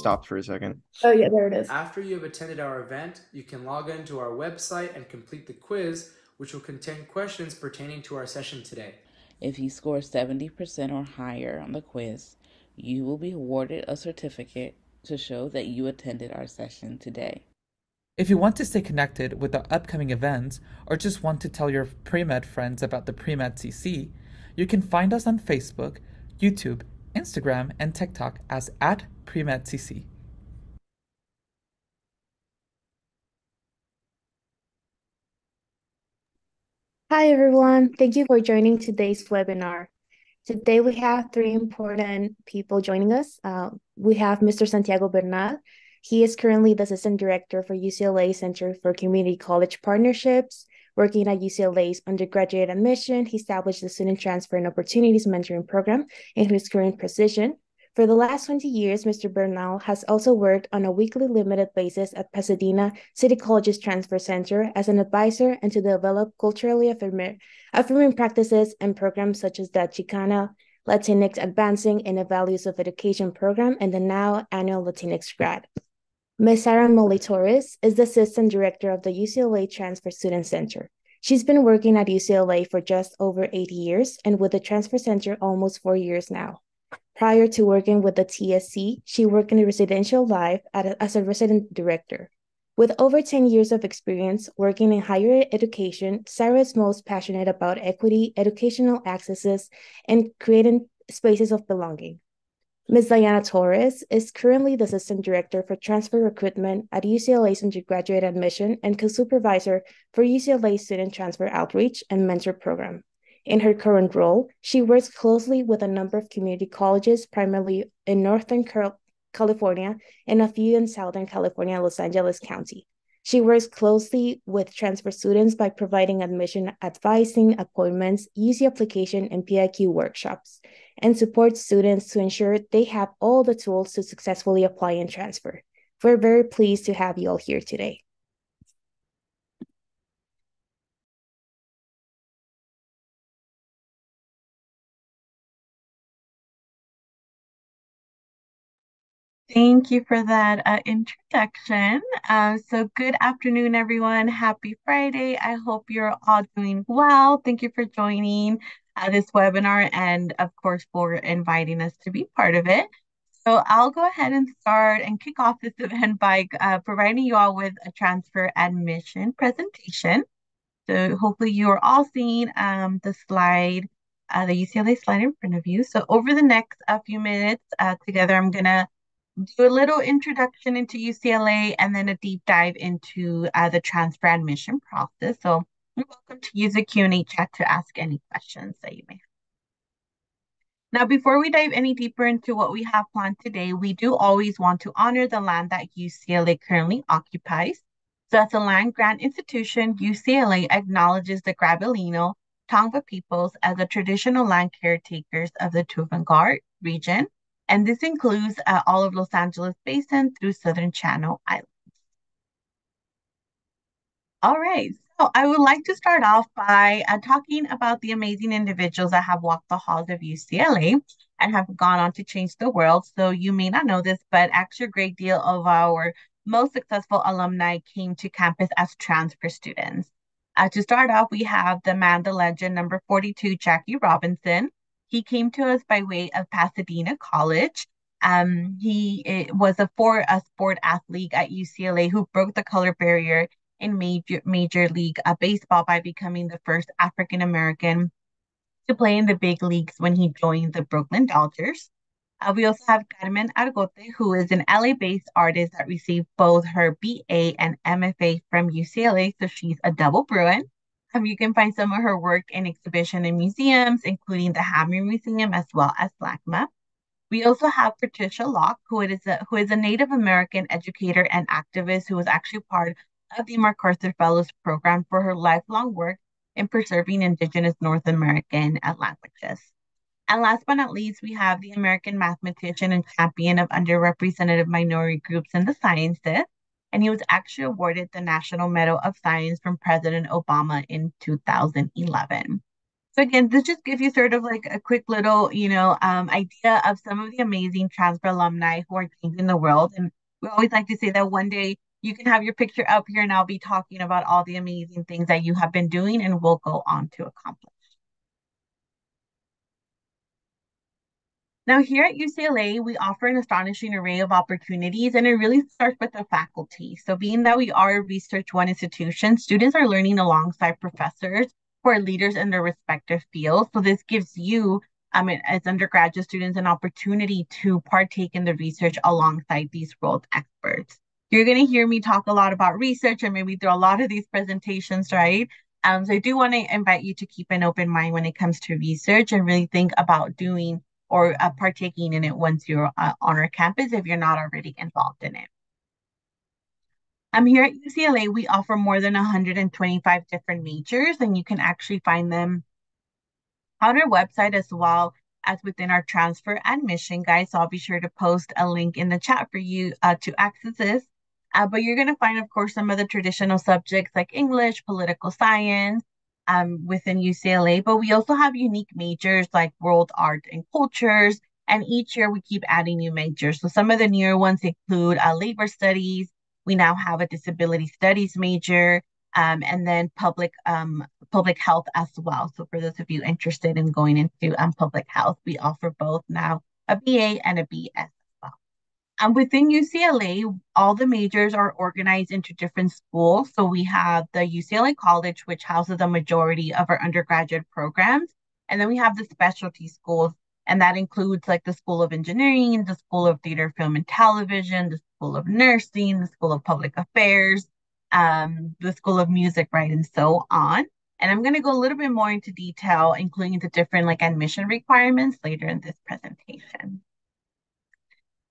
stopped for a second. Oh, yeah, there it is. After you have attended our event, you can log into our website and complete the quiz, which will contain questions pertaining to our session today. If you score 70% or higher on the quiz, you will be awarded a certificate to show that you attended our session today. If you want to stay connected with the upcoming events or just want to tell your pre-med friends about the pre-med CC, you can find us on Facebook, YouTube, Instagram, and TikTok as @PremedCC. Hi, everyone. Thank you for joining today's webinar. Today, we have three important people joining us. We have Mr. Santiago Bernal. He is currently the Assistant Director for UCLA Center for Community College Partnerships. Working at UCLA's Undergraduate Admission, he established the Student Transfer and Opportunities Mentoring Program in his current position. For the last 20 years, Mr. Bernal has also worked on a weekly limited basis at Pasadena City College's Transfer Center as an advisor and to develop culturally affirming practices and programs such as the Chicana Latinx Advancing in the Values of Education program and the now annual Latinx grad. Ms. Sarah Molly Torres is the Assistant Director of the UCLA Transfer Student Center. She's been working at UCLA for just over 8 years and with the Transfer Center almost 4 years now. Prior to working with the TSC, she worked in the residential life as a resident director. With over 10 years of experience working in higher education, Sarah is most passionate about equity, educational accesses, and creating spaces of belonging. Ms. Diana Torres is currently the Assistant Director for Transfer Recruitment at UCLA's Undergraduate Admission and co-supervisor for UCLA's Student Transfer Outreach and Mentor Program. In her current role, she works closely with a number of community colleges, primarily in Northern California and a few in Southern California, Los Angeles County. She works closely with transfer students by providing admission advising, appointments, UC application, and PIQ workshops, and supports students to ensure they have all the tools to successfully apply and transfer. We're very pleased to have you all here today. Thank you for that introduction. So good afternoon, everyone. Happy Friday. I hope you're all doing well. Thank you for joining this webinar and, of course, for inviting us to be part of it. So I'll go ahead and start and kick off this event by providing you all with a transfer admission presentation. So hopefully you're all seeing the slide, the UCLA slide in front of you. So over the next few minutes together, I'm going to do a little introduction into UCLA and then a deep dive into the transfer admission process. So you're welcome to use the Q&A chat to ask any questions that you may have. Now, before we dive any deeper into what we have planned today, we do always want to honor the land that UCLA currently occupies. So as a land-grant institution, UCLA acknowledges the Grabellino Tongva peoples as the traditional land caretakers of the Tuvangar region. And this includes all of Los Angeles Basin through Southern Channel Islands. All right, so I would like to start off by talking about the amazing individuals that have walked the halls of UCLA and have gone on to change the world. So you may not know this, but actually a great deal of our most successful alumni came to campus as transfer students. To start off, we have the man, the legend, number 42, Jackie Robinson. He came to us by way of Pasadena College. He was a sport athlete at UCLA who broke the color barrier in Major League Baseball by becoming the first African American to play in the big leagues when he joined the Brooklyn Dodgers. We also have Carmen Argote, who is an LA-based artist that received both her BA and MFA from UCLA, so she's a double Bruin. You can find some of her work in exhibition in museums, including the Hammer Museum as well as LACMA. We also have Patricia Locke, who is a Native American educator and activist who was actually part of the MacArthur Fellows Program for her lifelong work in preserving Indigenous North American languages. And last but not least, we have the American mathematician and champion of underrepresented minority groups in the sciences. And he was actually awarded the National Medal of Science from President Obama in 2011. So again, this just gives you sort of like a quick little, idea of some of the amazing transfer alumni who are changing the world. And we always like to say that one day you can have your picture up here and I'll be talking about all the amazing things that you have been doing and will go on to accomplish. Now, here at UCLA, we offer an astonishing array of opportunities, and it really starts with the faculty. So, being that we are a Research One institution, students are learning alongside professors who are leaders in their respective fields. So, this gives you, as undergraduate students, an opportunity to partake in the research alongside these world experts. You're going to hear me talk a lot about research and maybe through a lot of these presentations, right? So, I do want to invite you to keep an open mind when it comes to research and really think about doing or partaking in it once you're on our campus if you're not already involved in it. Here at UCLA, we offer more than 125 different majors, and you can actually find them on our website as well as within our transfer admission guide. So I'll be sure to post a link in the chat for you to access this. But you're going to find, of course, some of the traditional subjects like English, political science, within UCLA, but we also have unique majors like world art and cultures. And each year we keep adding new majors. So some of the newer ones include labor studies. We now have a disability studies major, and then public health as well. So for those of you interested in going into public health, we offer both now a BA and a BS. Within UCLA, all the majors are organized into different schools. So we have the UCLA College, which houses a majority of our undergraduate programs. And then we have the specialty schools, and that includes like the School of Engineering, the School of Theater, Film, and Television, the School of Nursing, the School of Public Affairs, the School of Music, right, and so on. And I'm going to go a little bit more into detail, including the different like admission requirements later in this presentation.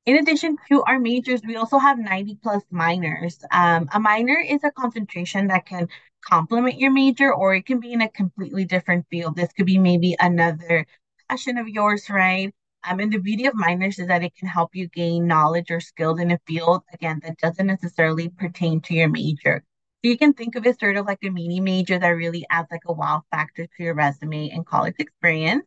In addition to our majors, we also have 90 plus minors. A minor is a concentration that can complement your major, or it can be in a completely different field. This could be maybe another passion of yours, right? And the beauty of minors is that it can help you gain knowledge or skills in a field, again, that doesn't necessarily pertain to your major. So you can think of it sort of like a mini major that really adds like a wow factor to your resume and college experience.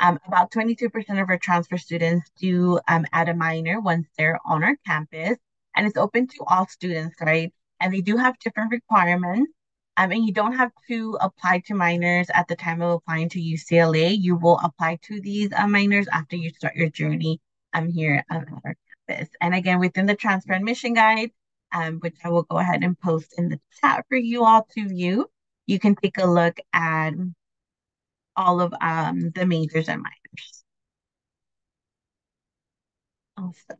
About 22% of our transfer students do add a minor once they're on our campus, and it's open to all students, right? And they do have different requirements. And you don't have to apply to minors at the time of applying to UCLA. You will apply to these minors after you start your journey here at our campus. And again, within the transfer admission guide, which I will go ahead and post in the chat for you all to view, you can take a look at all of the majors and minors. Awesome.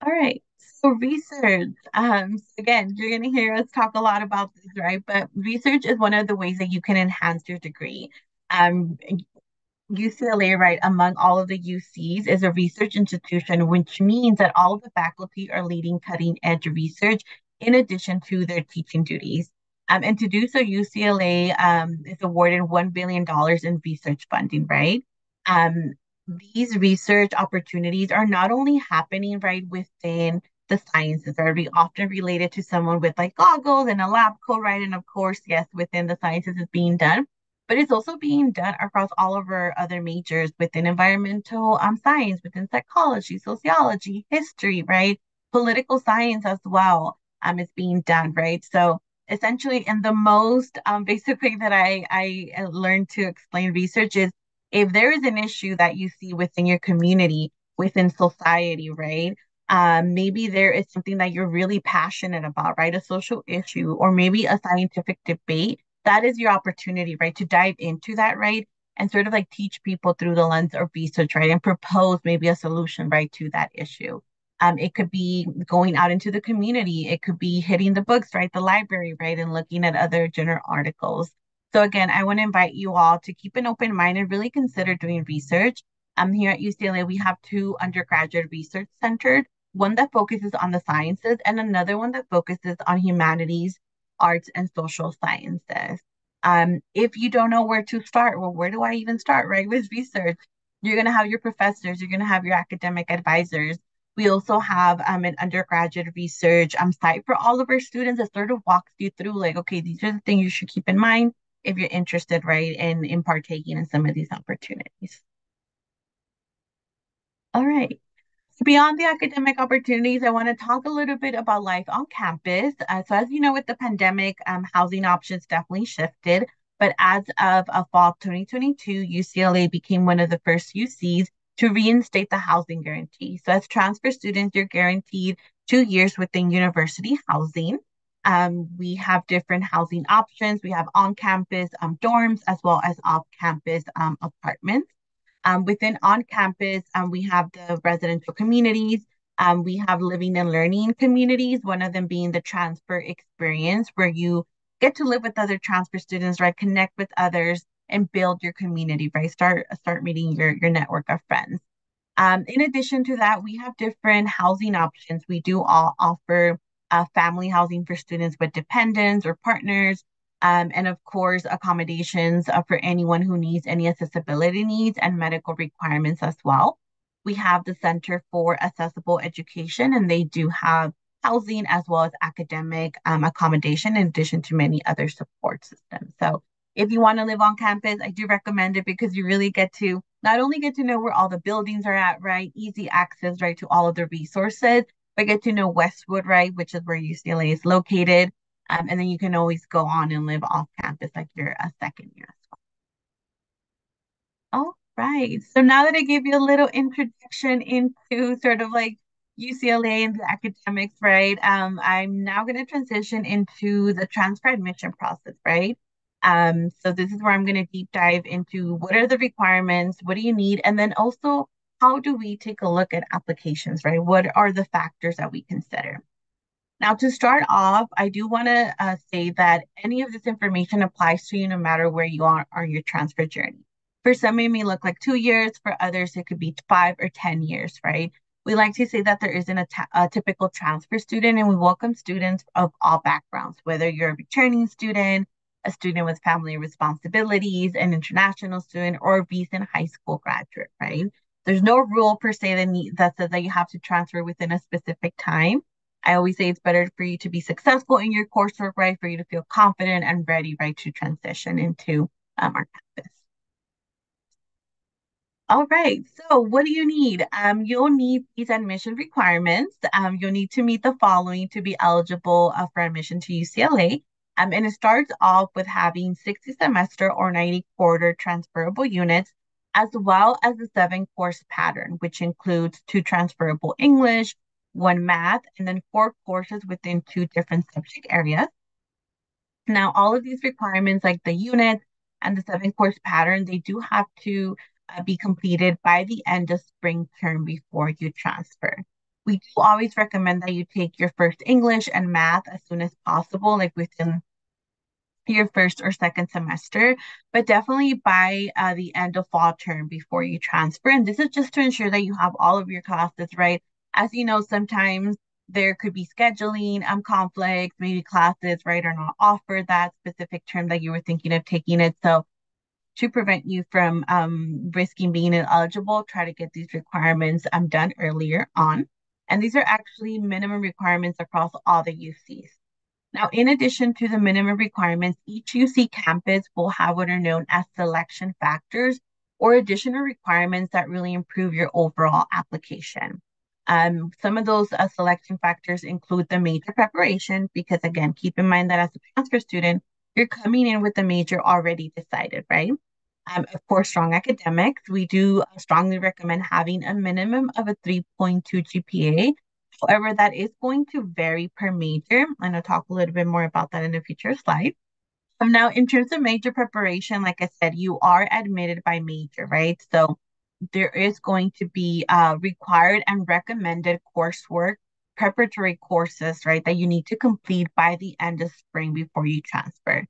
All right. So research. So again, you're going to hear us talk a lot about this, right? But research is one of the ways that you can enhance your degree. UCLA, right, among all of the UCs, is a research institution, which means that all of the faculty are leading cutting edge research in addition to their teaching duties. And to do so, UCLA is awarded $1 billion in research funding, right? These research opportunities are not only happening right within the sciences, are often related to someone with like goggles and a lab coat, right? And of course, yes, within the sciences is being done, but it's also being done across all of our other majors within environmental science, within psychology, sociology, history, right? Political science as well is being done, right? So essentially, in the most basic way that I learned to explain research is if there is an issue that you see within your community, within society, right? Maybe there is something that you're really passionate about, right? A social issue, or maybe a scientific debate. That is your opportunity, right? To dive into that, right? And sort of like teach people through the lens of research, right? And propose maybe a solution, right, to that issue. It could be going out into the community. It could be hitting the books, right? The library, right? And looking at other journal articles. So again, I want to invite you all to keep an open mind and really consider doing research. Here at UCLA, we have two undergraduate research centers, one that focuses on the sciences and another one that focuses on humanities, arts, and social sciences. If you don't know where to start, well, where do I even start, right? With research, you're going to have your professors, you're going to have your academic advisors. We also have an undergraduate research site for all of our students that sort of walks you through like, okay, these are the things you should keep in mind if you're interested, right, in partaking in some of these opportunities. All right. Beyond the academic opportunities, I want to talk a little bit about life on campus. So as you know, with the pandemic, housing options definitely shifted. But as of fall 2022, UCLA became one of the first UCs to reinstate the housing guarantee. So as transfer students, you're guaranteed 2 years within university housing. We have different housing options. We have on-campus dorms as well as off-campus apartments. Within on campus, we have the residential communities. We have living and learning communities, one of them being the transfer experience, where you get to live with other transfer students, right? Connect with others and build your community, right? Start meeting your network of friends. In addition to that, we have different housing options. We do all offer family housing for students with dependents or partners, and of course, accommodations for anyone who needs any accessibility needs and medical requirements as well. We have the Center for Accessible Education, and they do have housing as well as academic accommodation in addition to many other support systems. So if you want to live on campus, I do recommend it because you really get to not only get to know where all the buildings are at, right? Easy access, right, to all of the resources, but get to know Westwood, right, which is where UCLA is located. And then you can always go on and live off campus like you're a second year as well. All right. So now that I gave you a little introduction into sort of like UCLA and the academics, right? I'm now going to transition into the transfer admission process, right? So this is where I'm going to deep dive into what are the requirements, what do you need, and then also how do we take a look at applications, right? What are the factors that we consider? Now, to start off, I do want to say that any of this information applies to you no matter where you are on your transfer journey. For some, it may look like 2 years. For others, it could be 5 or 10 years, right? We like to say that there isn't a typical transfer student, and we welcome students of all backgrounds, whether you're a returning student, a student with family responsibilities, an international student, or a recent high school graduate, right? There's no rule per se that says that you have to transfer within a specific time. I always say it's better for you to be successful in your coursework, right? For you to feel confident and ready, right, to transition into our campus. All right, so what do you need? You'll need these admission requirements. You'll need to meet the following to be eligible for admission to UCLA. And it starts off with having 60 semester or 90 quarter transferable units, as well as the 7-course pattern, which includes 2 transferable English, 1 math, and then 4 courses within 2 different subject areas. Now, all of these requirements, like the units and the 7-course pattern, they do have to be completed by the end of spring term before you transfer. We do always recommend that you take your first English and math as soon as possible, like within your first or second semester, but definitely by the end of fall term before you transfer. And this is just to ensure that you have all of your classes, right? As you know, sometimes there could be scheduling conflicts, maybe classes, right, are not offered that specific term that you were thinking of taking it. So to prevent you from risking being ineligible, try to get these requirements done earlier on. And these are actually minimum requirements across all the UCs. Now, in addition to the minimum requirements, each UC campus will have what are known as selection factors or additional requirements that really improve your overall application. Some of those selection factors include the major preparation, because again, keep in mind that as a transfer student, you're coming in with the major already decided, right? Of course, strong academics. We do strongly recommend having a minimum of a 3.2 GPA. However, that is going to vary per major, and I'll talk a little bit more about that in a future slide. Now, in terms of major preparation, like I said, you are admitted by major, right? So there is going to be required and recommended coursework, preparatory courses, right, that you need to complete by the end of spring before you transfer.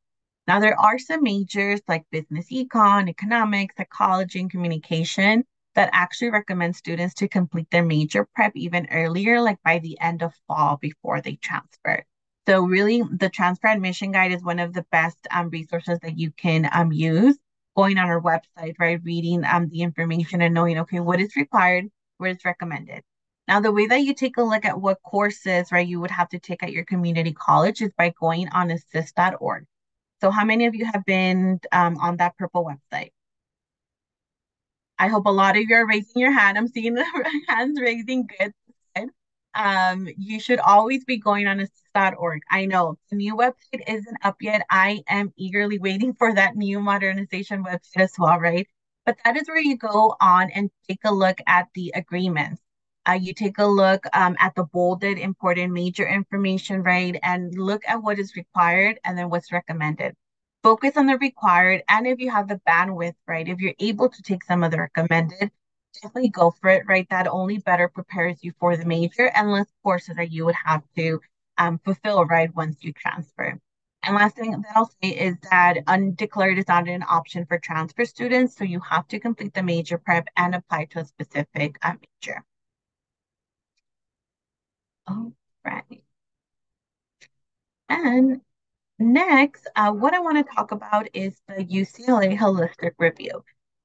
Now, there are some majors like business econ, economics, psychology, and communication that actually recommend students to complete their major prep even earlier, like by the end of fall before they transfer. So really, the transfer admission guide is one of the best resources that you can use. Going on our website, right, reading the information and knowing, okay, what is required, what is recommended. Now, the way that you take a look at what courses, right, you would have to take at your community college is by going on assist.org. So how many of you have been on that purple website? I hope a lot of you are raising your hand. I'm seeing the hands raising. Good. Good. You should always be going on assist.org. I know the new website isn't up yet. I am eagerly waiting for that new modernization website as well, right? But that is where you go on and take a look at the agreements. You take a look at the bolded important major information, right? And look at what is required and then what's recommended. Focus on the required, and if you have the bandwidth, right? If you're able to take some of the recommended, definitely go for it, right? That only better prepares you for the major and less courses that you would have to fulfill, right, once you transfer. And last thing that I'll say is that undeclared is not an option for transfer students, so you have to complete the major prep and apply to a specific major. All right. And next, what I want to talk about is the UCLA Holistic Review.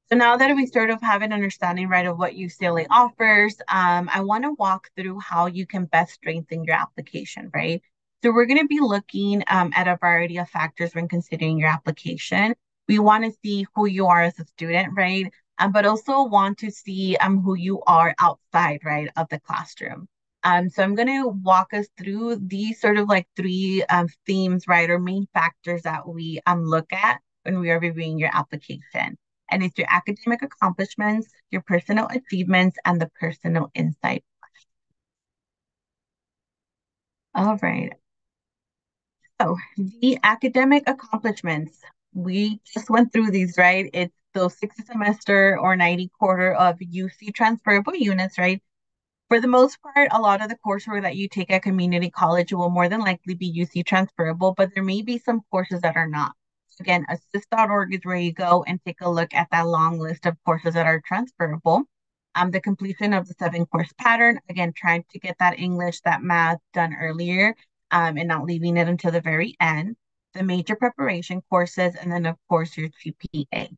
So now that we sort of have an understanding, right, of what UCLA offers, I want to walk through how you can best strengthen your application, right? So we're going to be looking at a variety of factors when considering your application. We want to see who you are as a student, right? But also want to see who you are outside, right, of the classroom. So I'm going to walk us through these sort of like three themes, right, or main factors that we look at when we are reviewing your application. And it's your academic accomplishments, your personal achievements, and the personal insight. All right. So the academic accomplishments, we just went through these, right? It's those 60 semester or 90 quarter of UC transferable units, right? For the most part, a lot of the coursework that you take at community college will more than likely be UC transferable, but there may be some courses that are not. Again, assist.org is where you go and take a look at that long list of courses that are transferable. The completion of the 7-course pattern, again, trying to get that English, that math done earlier, and not leaving it until the very end. The major preparation courses, and then, of course, your GPA.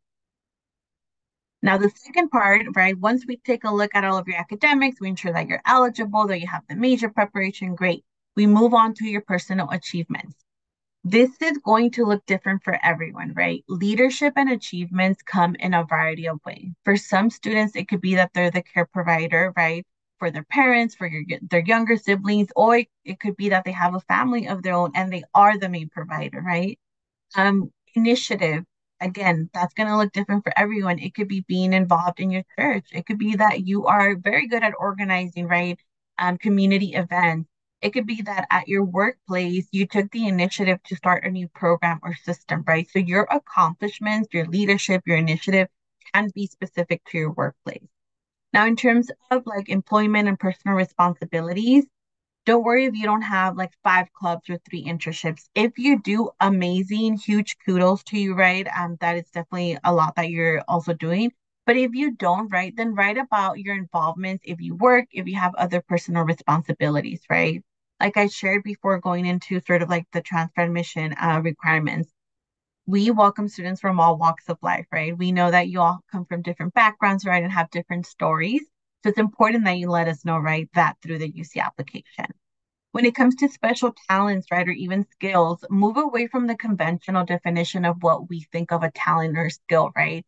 Now, the second part, right, once we take a look at all of your academics, we ensure that you're eligible, that you have the major preparation, great. We move on to your personal achievements. This is going to look different for everyone, right? Leadership and achievements come in a variety of ways. For some students, it could be that they're the care provider, right? For their parents, for their younger siblings, or it could be that they have a family of their own and they are the main provider, right? Initiative, again, that's going to look different for everyone. It could be being involved in your church. It could be that you are very good at organizing, right? Community events. It could be that at your workplace, you took the initiative to start a new program or system, right? So your accomplishments, your leadership, your initiative can be specific to your workplace. Now, in terms of like employment and personal responsibilities, don't worry if you don't have like 5 clubs or 3 internships. If you do, amazing, huge kudos to you, right? That is definitely a lot that you're also doing. But if you don't, right, then write about your involvement if you work, if you have other personal responsibilities, right? Like I shared before going into sort of like the transfer admission requirements, we welcome students from all walks of life, right? We know that you all come from different backgrounds, right, and have different stories. So it's important that you let us know, right, that through the UC application. When it comes to special talents, right, or even skills, move away from the conventional definition of what we think of a talent or skill, right?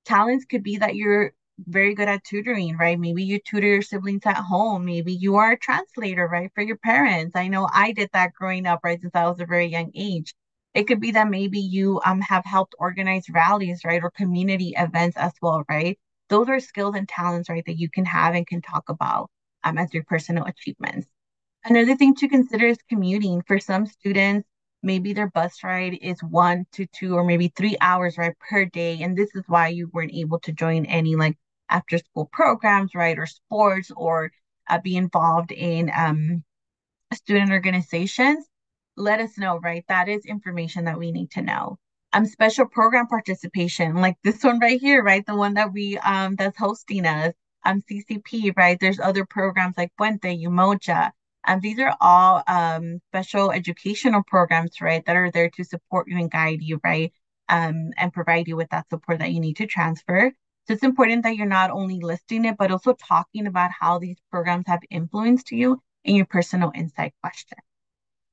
Talents could be that you're very good at tutoring, right? Maybe you tutor your siblings at home. Maybe you are a translator, right, for your parents. I know I did that growing up, right, since I was a very young age. It could be that maybe you have helped organize rallies, right, or community events as well, right? Those are skills and talents, right, that you can have and can talk about as your personal achievements. Another thing to consider is commuting. For some students, maybe their bus ride is 1 to 2 or maybe 3 hours, right, per day. And this is why you weren't able to join any like after school programs, right, or sports or be involved in student organizations. Let us know, right? That is information that we need to know. Special program participation, like this one right here, right? The one that we that's hosting us, CCP, right? There's other programs like Puente, Umoja. These are all special educational programs, right, that are there to support you and guide you, right? And provide you with that support that you need to transfer. So it's important that you're not only listing it, but also talking about how these programs have influenced you in your personal insight question.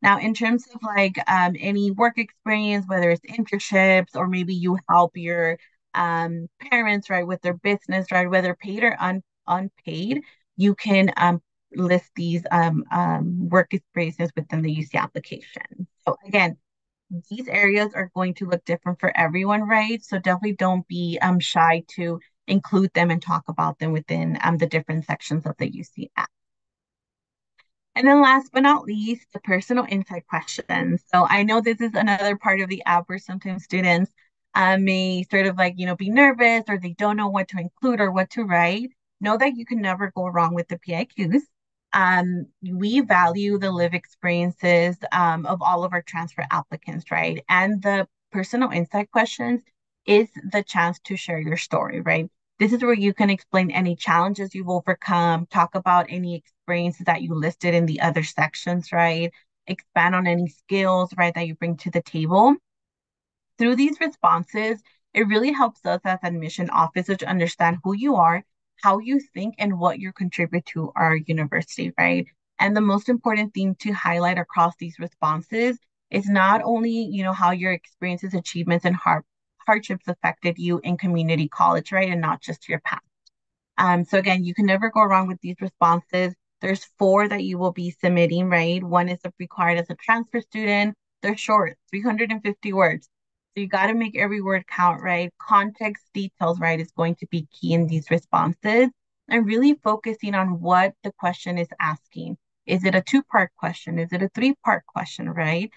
Now, in terms of like any work experience, whether it's internships or maybe you help your parents, right, with their business, right, whether paid or unpaid, you can list these work experiences within the UC application. So again, these areas are going to look different for everyone, right? So definitely don't be shy to include them and talk about them within the different sections of the UC app. And then last but not least, the personal insight questions. So I know this is another part of the app where sometimes students may sort of like, be nervous or they don't know what to include or what to write. Know that you can never go wrong with the PIQs. We value the live experiences of all of our transfer applicants, right? And the personal insight questions is the chance to share your story, right? This is where you can explain any challenges you've overcome, talk about any experiences that you listed in the other sections, right? Expand on any skills, right, that you bring to the table. Through these responses, it really helps us as admission officers to understand who you are, how you think, and what you contribute to our university, right? And the most important thing to highlight across these responses is not only, how your experiences, achievements, and hardships affected you in community college, right? And not just your past. So again, you can never go wrong with these responses. There's 4 that you will be submitting, right? One is required as a transfer student. They're short, 350 words. So you got to make every word count, right? Context details, right, is going to be key in these responses and really focusing on what the question is asking. Is it a 2-part question? Is it a 3-part question, right?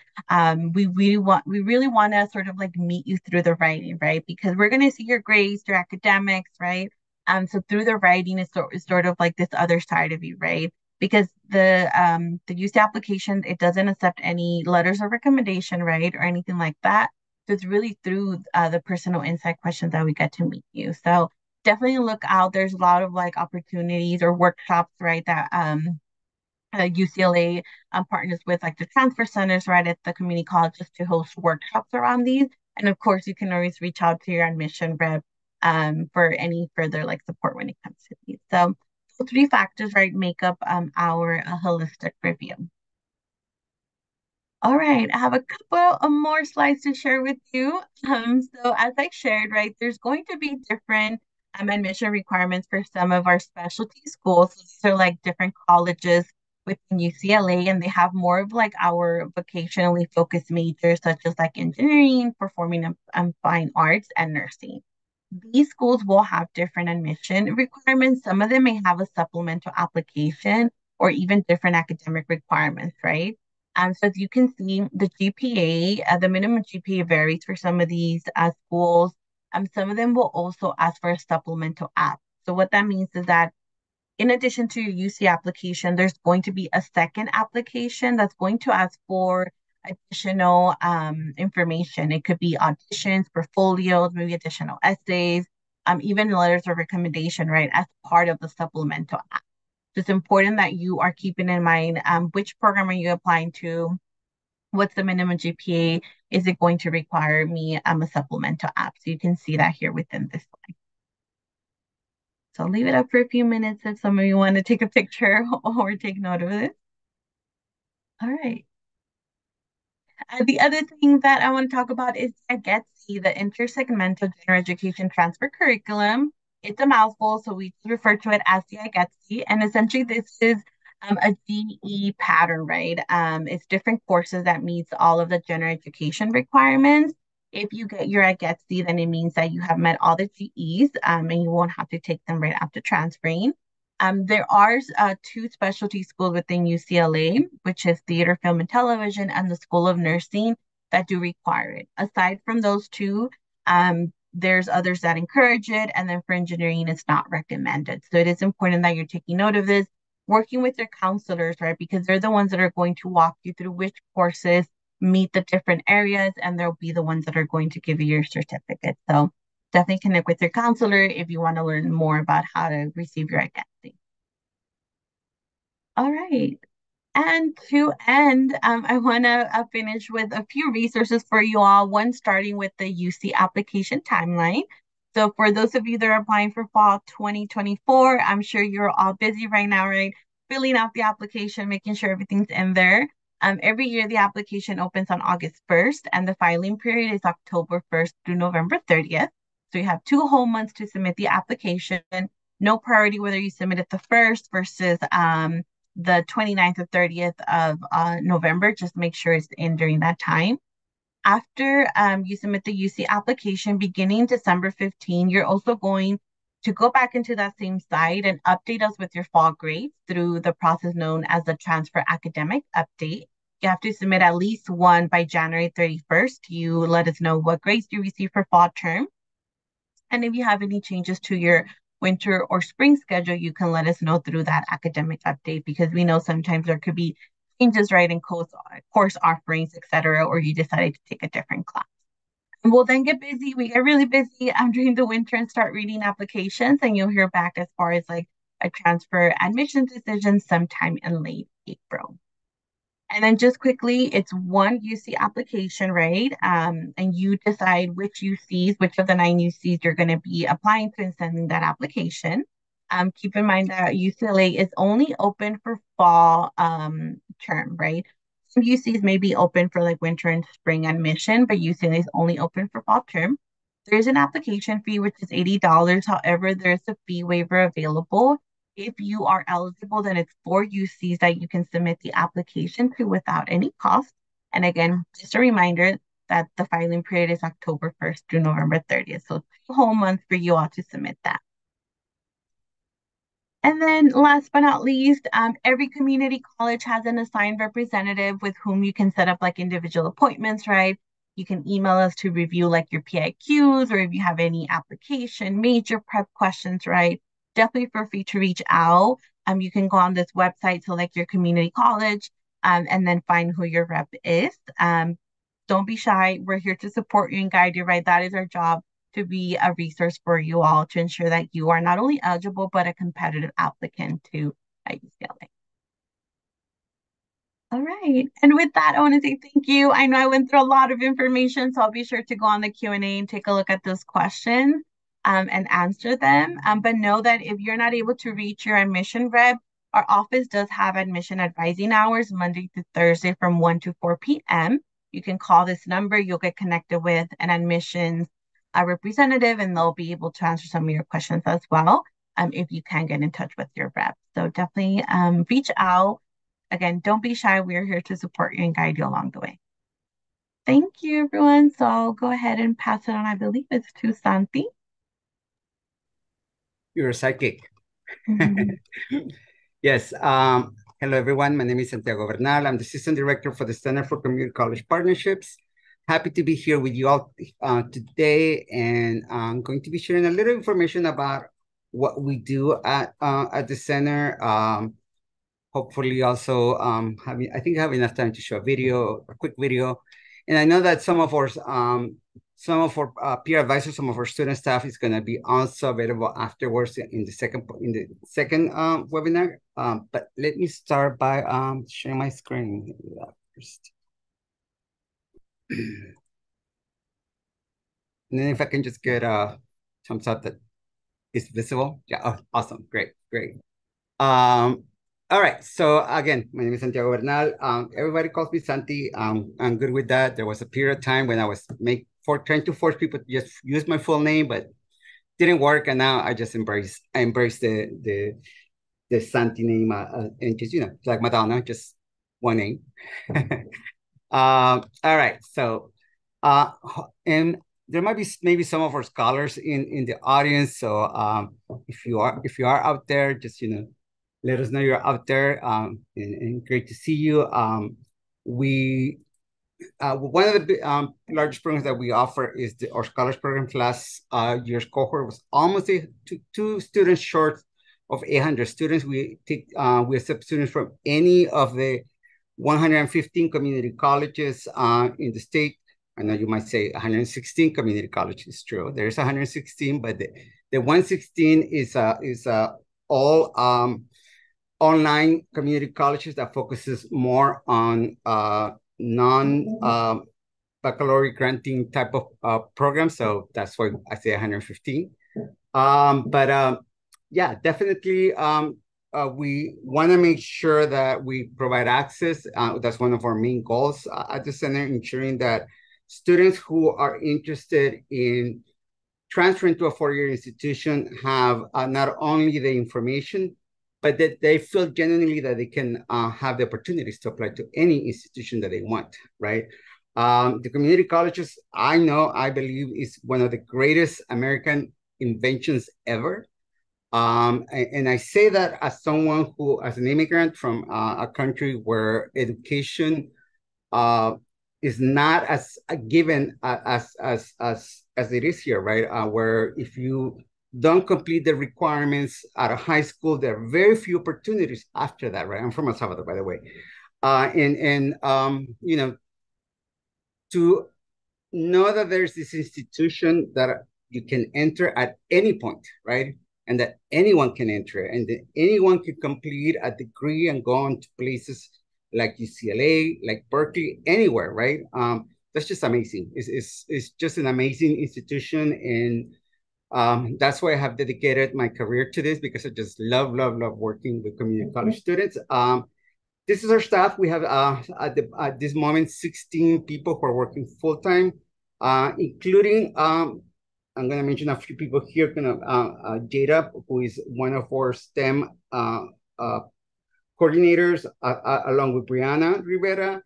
We really want to sort of like meet you through the writing, right? Because we're going to see your grades, your academics, right? So through the writing is sort of like this other side of you, right? Because the UC application, it doesn't accept any letters of recommendation, right? Or anything like that. So it's really through the personal insight questions that we get to meet you. So definitely look out. There's a lot of like opportunities or workshops, right? That UCLA partners with like the transfer centers, right, at the community colleges to host workshops around these. And of course, you can always reach out to your admission rep for any further like support when it comes to these. So 3 factors, right, make up our holistic review. All right, I have a couple of more slides to share with you. So as I shared, right, there's going to be different admission requirements for some of our specialty schools. So these are like different colleges within UCLA, and they have more of like our vocationally focused majors, such as like engineering, performing and fine arts, and nursing. These schools will have different admission requirements. Some of them may have a supplemental application or even different academic requirements, right? So as you can see, the GPA, the minimum GPA varies for some of these schools. Some of them will also ask for a supplemental app. So what that means is that in addition to your UC application, there's going to be a second application that's going to ask for additional information. It could be auditions, portfolios, maybe additional essays, even letters of recommendation, right, as part of the supplemental app. So it's important that you are keeping in mind which program are you applying to, what's the minimum GPA, is it going to require me a supplemental app? So you can see that here within this slide. So I'll leave it up for a few minutes if some of you want to take a picture or take note of this. All right. The other thing that I want to talk about is GETSI, the Intersegmental General Education Transfer Curriculum. It's a mouthful, so we refer to it as the GETSI. And essentially, this is a GE pattern, right? It's different courses that meets all of the general education requirements. If you get your GETSI, then it means that you have met all the GEs and you won't have to take them right after transferring. There are 2 specialty schools within UCLA, which is Theater, Film, and Television, and the School of Nursing that do require it. Aside from those 2, there's others that encourage it, and then for engineering, it's not recommended. So it is important that you're taking note of this, working with your counselors, right? Because they're the ones that are going to walk you through which courses meet the different areas, and they'll be the ones that are going to give you your certificate. So definitely connect with your counselor if you want to learn more about how to receive your identity. All right. And to end, I want to finish with a few resources for you all. One, starting with the UC application timeline. So for those of you that are applying for fall 2024, I'm sure you're all busy right now, right? Filling out the application, making sure everything's in there. Every year, the application opens on August 1st, and the filing period is October 1st through November 30th. So you have 2 whole months to submit the application. No priority whether you submit it the 1st versus the 29th or 30th of November. Just make sure it's in during that time. After you submit the UC application beginning December 15, you're also going to go back into that same site and update us with your fall grades through the process known as the Transfer Academic Update. You have to submit at least one by January 31st. You let us know what grades you received for fall term. And if you have any changes to your winter or spring schedule, you can let us know through that academic update, because we know sometimes there could be changes, right, in course offerings, etc., or you decided to take a different class. And we'll then get busy. We get really busy during the winter and start reading applications, and you'll hear back as far as like a transfer admission decision sometime in late April. And then just quickly, it's one UC application, right? And you decide which UCs, which of the 9 UCs you're going to be applying to and sending that application. Keep in mind that UCLA is only open for fall term, right? Some UCs may be open for like winter and spring admission, but UCLA is only open for fall term. There's an application fee, which is $80. However, there's a fee waiver available. If you are eligible, then it's 4 UCs that you can submit the application to without any cost. And again, just a reminder that the filing period is October 1st through November 30th. So 2 whole months for you all to submit that. And then last but not least, every community college has an assigned representative with whom you can set up like individual appointments, right? You can email us to review like your PIQs, or if you have any application, major prep questions, right? Definitely feel free to reach out. You can go on this website, select your community college, and then find who your rep is. Don't be shy. We're here to support you and guide you, right? That is our job, to be a resource for you all to ensure that you are not only eligible, but a competitive applicant to UCLA. All right. And with that, I want to say thank you. I know I went through a lot of information, so I'll be sure to go on the Q&A and take a look at those questions and answer them. But know that if you're not able to reach your admission rep, our office does have admission advising hours Monday to Thursday from 1 to 4 p.m. You can call this number. You'll get connected with an admissions representative, and they'll be able to answer some of your questions as well, if you can get in touch with your rep. So definitely reach out. Again, don't be shy. We're here to support you and guide you along the way. Thank you, everyone. So I'll go ahead and pass it on. I believe it's to Santi. You're a psychic. Yes. Hello, everyone. My name is Santiago Bernal. I'm the Assistant Director for the Center for Community College Partnerships. Happy to be here with you all today, and I'm going to be sharing a little information about what we do at the center. Hopefully, also I think I have enough time to show a quick video, and I know that some of our peer advisors, some of our student staff is going to be also available afterwards in the second webinar. But let me start by sharing my screen first. And then if I can just get a thumbs up that it's visible. Yeah, oh, awesome, great. All right, so again, my name is Santiago Bernal. Everybody calls me Santi. I'm good with that. There was a period of time when I was trying to force people to just use my full name, but didn't work, and now I just embrace the Santi name, and just, like Madonna, just one name. All right, so and there might be maybe some of our scholars in the audience. So if you are out there, just let us know you're out there, and great to see you. One of the largest programs that we offer is our scholars program. Last year's cohort was almost two students short of 800 students. We accept students from any of the 115 community colleges in the state. I know you might say 116 community colleges. True, there's 116, but the 116 is all online community colleges that focuses more on non-baccalaureate granting type of program. So that's why I say 115. Yeah, definitely. we want to make sure that we provide access. That's one of our main goals at the center, ensuring that students who are interested in transferring to a four-year institution have not only the information, but that they feel genuinely that they can have the opportunities to apply to any institution that they want, right? The community colleges, I believe, is one of the greatest American inventions ever. And I say that as someone who, as an immigrant from a country where education is not as given as it is here, right? Where if you don't complete the requirements at a high school, there are very few opportunities after that, right? I'm from El Salvador, by the way. You know, to know that there's this institution that you can enter at any point, right? And that anyone can enter, and that anyone can complete a degree and go on to places like UCLA, like Berkeley, anywhere, right? That's just amazing. It's just an amazing institution, and that's why I have dedicated my career to this, because I just love working with community college students. This is our staff. We have at this moment 16 people who are working full time, including I'm going to mention a few people here. Jada, who is one of our STEM coordinators, along with Brianna Rivera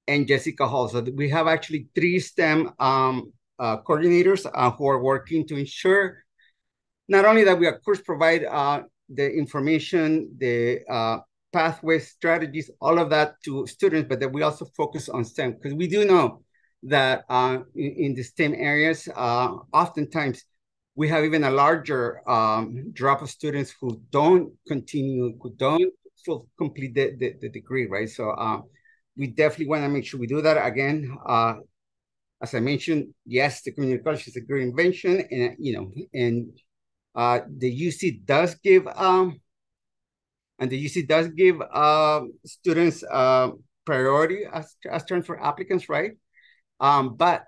and Jessica Hall. So we have actually 3 STEM coordinators who are working to ensure not only that we, of course, provide the information, the pathways, strategies, all of that to students, but that we also focus on STEM, because we do know that in the STEM areas, oftentimes we have even a larger drop of students who don't continue, who don't complete the degree, right? So we definitely want to make sure we do that. Again, as I mentioned, yes, the community college is a great invention, and the UC does give students priority as transfer applicants, right? But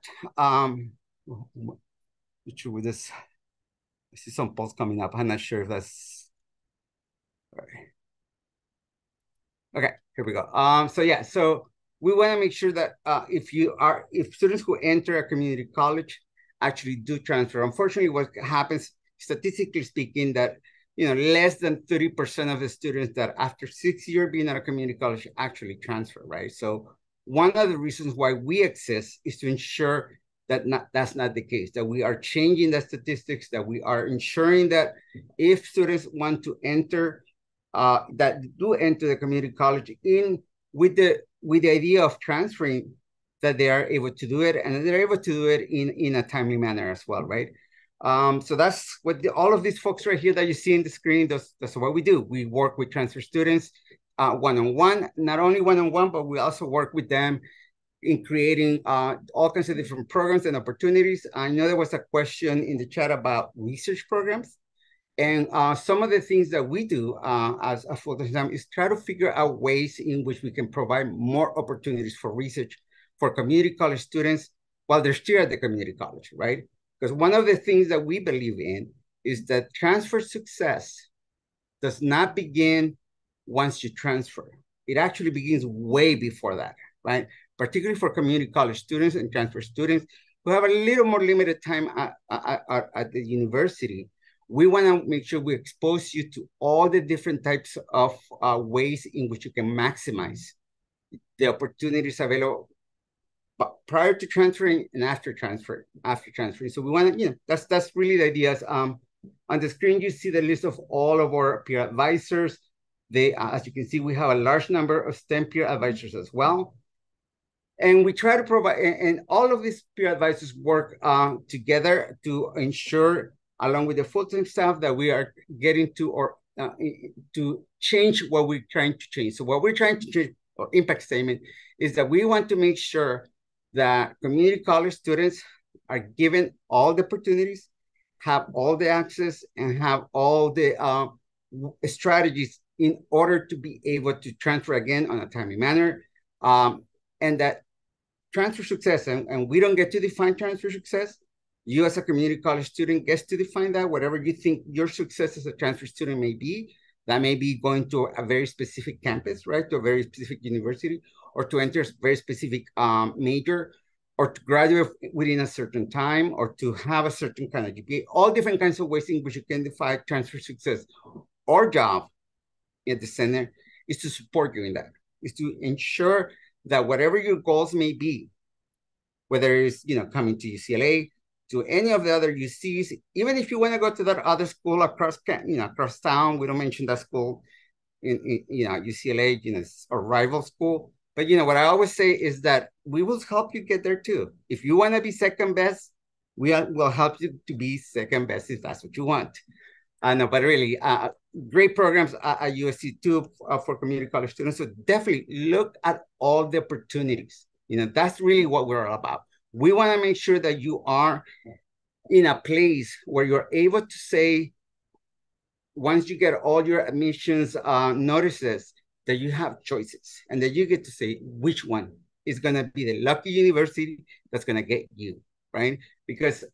with this, I see some polls coming up. I'm not sure if that's all right. Okay, here we go. So yeah, so we want to make sure that if students who enter a community college actually do transfer. Unfortunately, what happens, statistically speaking, that less than 30% of the students that after 6 years being at a community college actually transfer, right? So one of the reasons why we exist is to ensure that that's not the case, that we are changing the statistics, that we are ensuring that if students want to enter, that do enter the community college with the idea of transferring, that they are able to do it, and they're able to do it in a timely manner as well, right? So that's what all of these folks right here that you see in the screen, that's what we do. We work with transfer students one-on-one, not only one-on-one, but we also work with them in creating all kinds of different programs and opportunities. I know there was a question in the chat about research programs. And some of the things that we do as a full-time is try to figure out ways in which we can provide more opportunities for research for community college students while they're still at the community college, right? Because one of the things that we believe in is that transfer success does not begin once you transfer. It actually begins way before that, right? Particularly for community college students and transfer students who have a little more limited time at the university. We want to make sure we expose you to all the different types of ways in which you can maximize the opportunities available prior to transferring and after transferring. So we want to, that's really the ideas. On the screen, you see the list of all of our peer advisors. As you can see, we have a large number of STEM peer advisors as well. And we try to provide, and all of these peer advisors work together to ensure, along with the full-time staff, that we are getting to change what we're trying to change. So what we're trying to change, or impact statement, is that we want to make sure that community college students are given all the opportunities, have all the access, and have all the strategies in order to be able to transfer again on a timely manner. And that transfer success, and we don't get to define transfer success. You as a community college student gets to define that, whatever you think your success as a transfer student may be. That may be going to a very specific campus, right, to a very specific university, or to enter a very specific major, or to graduate within a certain time, or to have a certain kind of GPA, all different kinds of ways in which you can define transfer success. Our job at the center is to support you in that, is to ensure that whatever your goals may be, whether it's, coming to UCLA, to any of the other UCs, even if you want to go to that other school across town, we don't mention that school in UCLA, it's a rival school. But what I always say is that we will help you get there too. If you want to be second best, we will help you to be second best if that's what you want. No, but really, great programs at USC too for community college students. So definitely look at all the opportunities. That's really what we're all about. We want to make sure that you are in a place where you're able to say, once you get all your admissions notices, that you have choices and that you get to say which one is going to be the lucky university that's going to get you, right? Because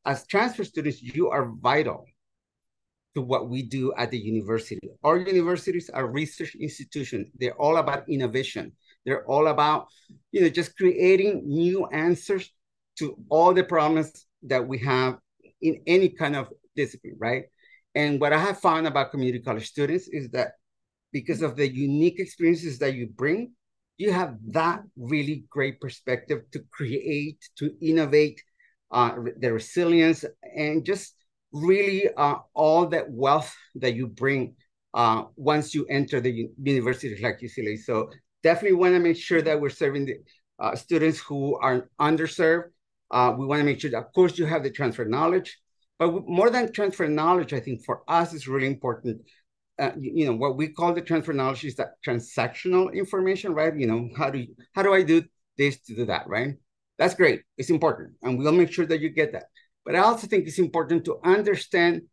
as transfer students, you are vital to what we do at the university. Our universities are research institutions. They're all about innovation. They're all about, just creating new answers to all the problems that we have in any kind of discipline, right? And what I have found about community college students is that because of the unique experiences that you bring, you have that really great perspective to create, to innovate, the resilience, and just really all that wealth that you bring once you enter the universities like UCLA. So definitely want to make sure that we're serving the students who are underserved. We want to make sure that, of course, you have the transfer knowledge, but more than transfer knowledge, I think for us is really important. What we call the transfer knowledge is that transactional information, right? How do I do this to do that, right? That's great. It's important, and we'll make sure that you get that. But I also think it's important to understand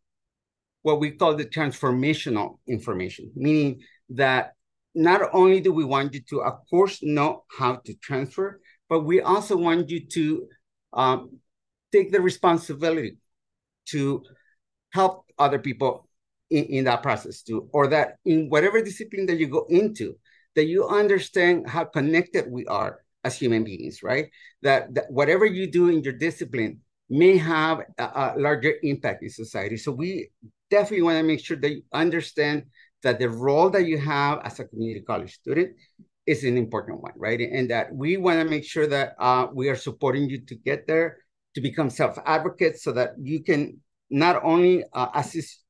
what we call the transformational information, meaning that not only do we want you to, of course, know how to transfer, but we also want you to take the responsibility to help other people in that process too, or that in whatever discipline that you go into, that you understand how connected we are as human beings, right? That whatever you do in your discipline may have a larger impact in society. So we definitely want to make sure that you understand that the role that you have as a community college student is an important one, right? And that we want to make sure that we are supporting you to get there, to become self-advocates, so that you can not only assist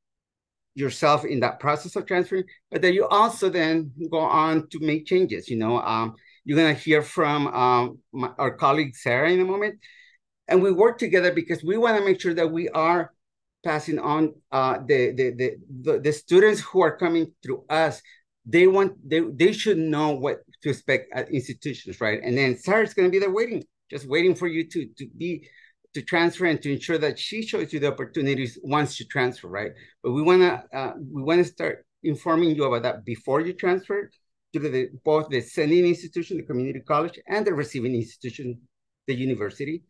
yourself in that process of transferring, but that you also then go on to make changes. You're going to hear from our colleague Sarah in a moment. And we work together because we want to make sure that we are passing on the students who are coming through us. They should know what to expect at institutions, right? And then Sarah's going to be there just waiting for you to transfer and to ensure that she shows you the opportunities once you transfer, right? But we want to start informing you about that before you transfer to both the sending institution, the community college, and the receiving institution, the university.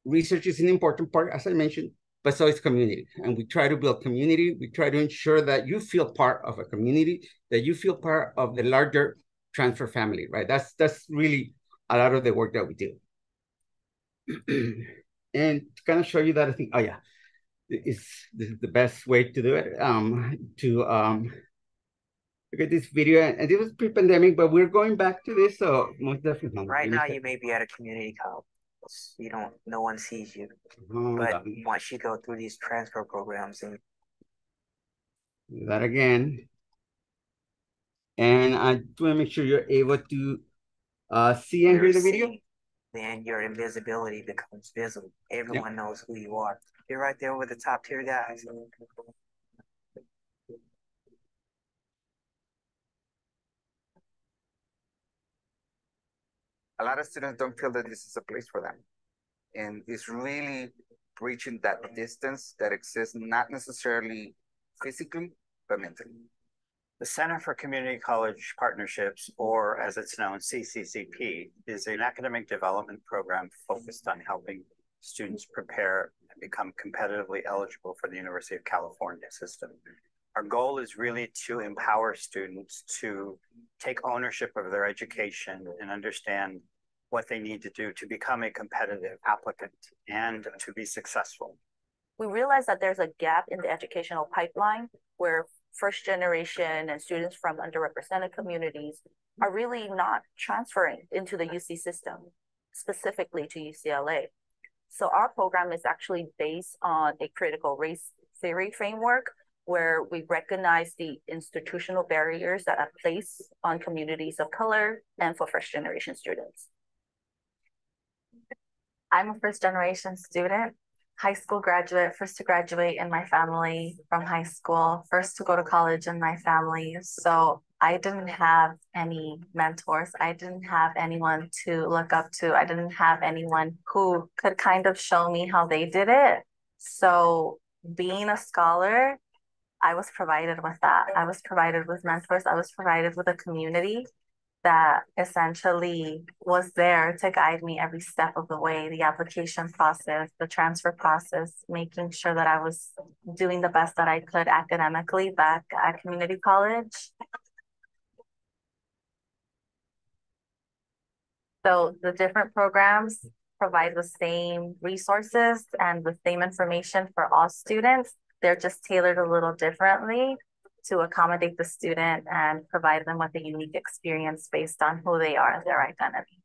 Research is an important part, as I mentioned, but so is community. And we try to build community. We try to ensure that you feel part of a community, that you feel part of the larger transfer family, right? That's really a lot of the work that we do. And to kind of show you that, I think, this is the best way to do it. Look at this video, and it was pre-pandemic, but we're going back to this, so most definitely. Right now, you may be at a community college. No one sees you. But once you go through these transfer programs and do that again. And I want to make sure you're able to see and hear the video. Then your invisibility becomes visible. Everyone knows who you are. You're right there with the top tier guys. A lot of students don't feel that this is a place for them. And it's really breaching that distance that exists, not necessarily physically, but mentally. The Center for Community College Partnerships, or as it's known, CCCP, is an academic development program focused on helping students prepare and become competitively eligible for the University of California system. Our goal is really to empower students to take ownership of their education and understand what they need to do to become a competitive applicant and to be successful. We realize that there's a gap in the educational pipeline where first generation and students from underrepresented communities are really not transferring into the UC system, specifically to UCLA. So our program is actually based on a critical race theory framework where we recognize the institutional barriers that are placed on communities of color and for first generation students. I'm a first generation student, high school graduate, first to graduate in my family from high school, first to go to college in my family. So I didn't have any mentors. I didn't have anyone to look up to. I didn't have anyone who could kind of show me how they did it. So being a scholar, I was provided with that. I was provided with mentors. I was provided with a community that essentially was there to guide me every step of the way, the application process, the transfer process, making sure that I was doing the best that I could academically back at community college. So the different programs provide the same resources and the same information for all students. They're just tailored a little differently to accommodate the student and provide them with a unique experience based on who they are and their identity.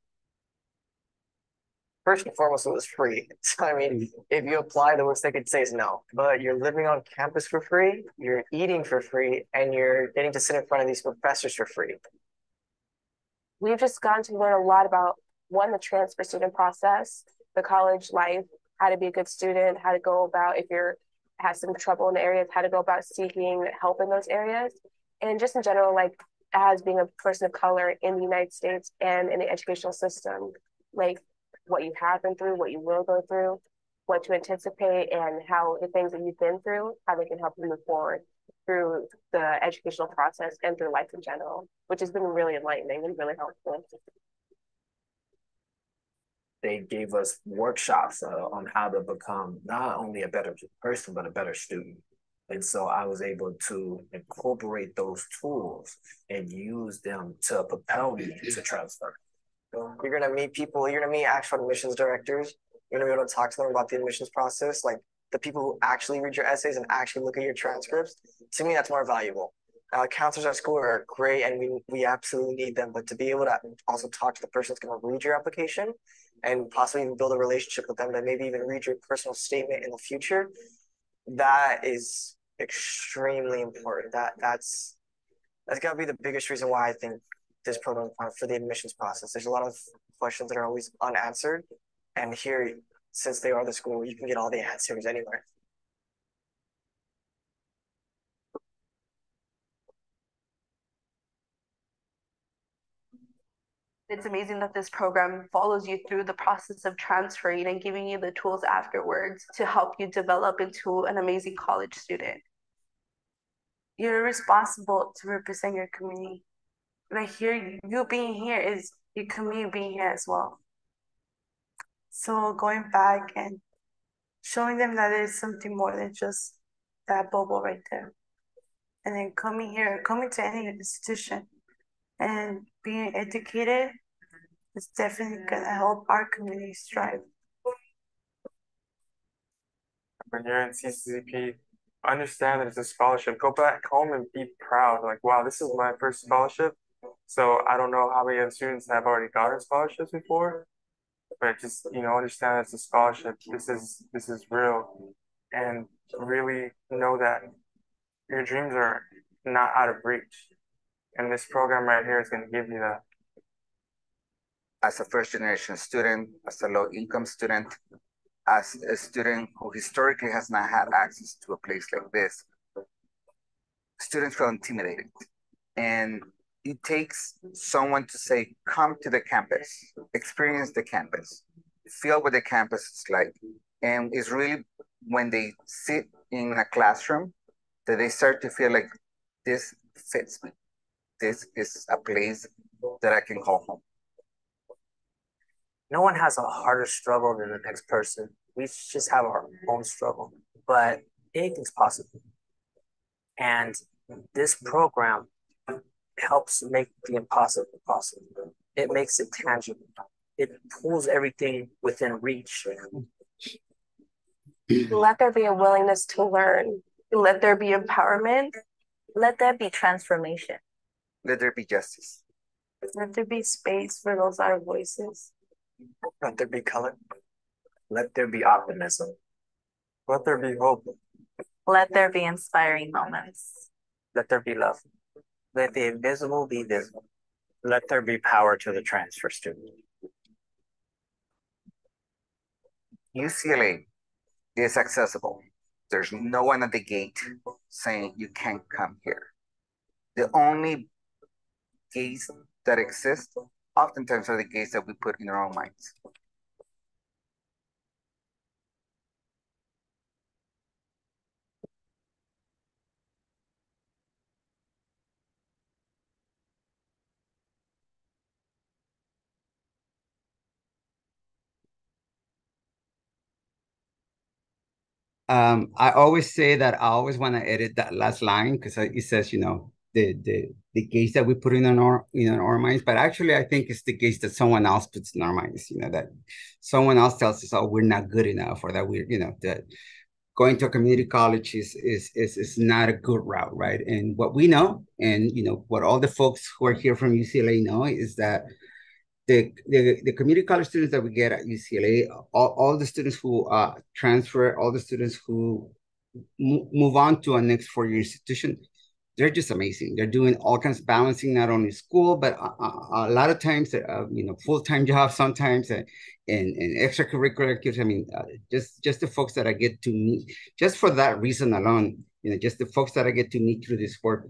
First and foremost, it was free. So, I mean, if you apply, the worst they could say is no. But you're living on campus for free, you're eating for free, and you're getting to sit in front of these professors for free. We've just gotten to learn a lot about, one, the transfer student process, the college life, how to be a good student, how to go about if you're have some trouble in the areas, how to go about seeking help in those areas. And just in general, like as being a person of color in the United States and in the educational system, like what you have been through, what you will go through, what to anticipate, and how the things that you've been through, how they can help you move forward through the educational process and through life in general, which has been really enlightening and really helpful. They gave us workshops on how to become not only a better person, but a better student. And so I was able to incorporate those tools and use them to propel me to transfer. You're going to meet people, you're going to meet actual admissions directors. You're going to be able to talk to them about the admissions process, like the people who actually read your essays and actually look at your transcripts. To me, that's more valuable. Counselors at school are great and we absolutely need them, but to be able to also talk to the person that's going to read your application and possibly even build a relationship with them, that maybe even read your personal statement in the future, that is extremely important. That's got to be the biggest reason why I think this program for the admissions process. There's a lot of questions that are always unanswered, and here, since they are the school, you can get all the answers anywhere. It's amazing that this program follows you through the process of transferring and giving you the tools afterwards to help you develop into an amazing college student. You're responsible to represent your community. Right here, you being here is your community being here as well. So going back and showing them that there's something more than just that bubble right there. And then coming here, coming to any institution and being educated is definitely going to help our community strive. When you're in CCCP, understand that it's a scholarship. Go back home and be proud. Like, wow, this is my first scholarship. So I don't know how many other students have already gotten scholarships before, but just, understand it's a scholarship. This is real, and really know that your dreams are not out of reach. And this program right here is going to give you that. As a first generation student, as a low income student, as a student who historically has not had access to a place like this, students feel intimidated. And it takes someone to say, come to the campus, experience the campus, feel what the campus is like. And it's really when they sit in a classroom that they start to feel like this fits me. This is a place that I can call home. No one has a harder struggle than the next person. We just have our own struggle, but anything's possible. And this program helps make the impossible possible. It makes it tangible. It pulls everything within reach. Let there be a willingness to learn. Let there be empowerment. Let there be transformation. Let there be justice. Let there be space for those other voices. Let there be color. Let there be optimism. Let there be hope. Let there be inspiring moments. Let there be love. Let the invisible be visible. Let there be power to the transfer student. UCLA is accessible. There's no one at the gate saying you can't come here. The only gates that exist oftentimes are the gates that we put in our own minds. I always say that I always want to edit that last line because it says, you know, the gaze that we put in our minds, but actually I think it's the gaze that someone else puts in our minds, you know, that someone else tells us, oh, we're not good enough, or that we're, you know, that going to a community college is not a good route, right? And what we know, and you know, what all the folks who are here from UCLA know, is that the community college students that we get at UCLA, all the students who transfer, all the students who move on to a next four-year institution, they're just amazing. They're doing all kinds of balancing, not only school, but a lot of times, you know, full-time jobs sometimes, and extracurricular activities. I mean, just the folks that I get to meet, just for that reason alone, you know, just the folks that I get to meet through this work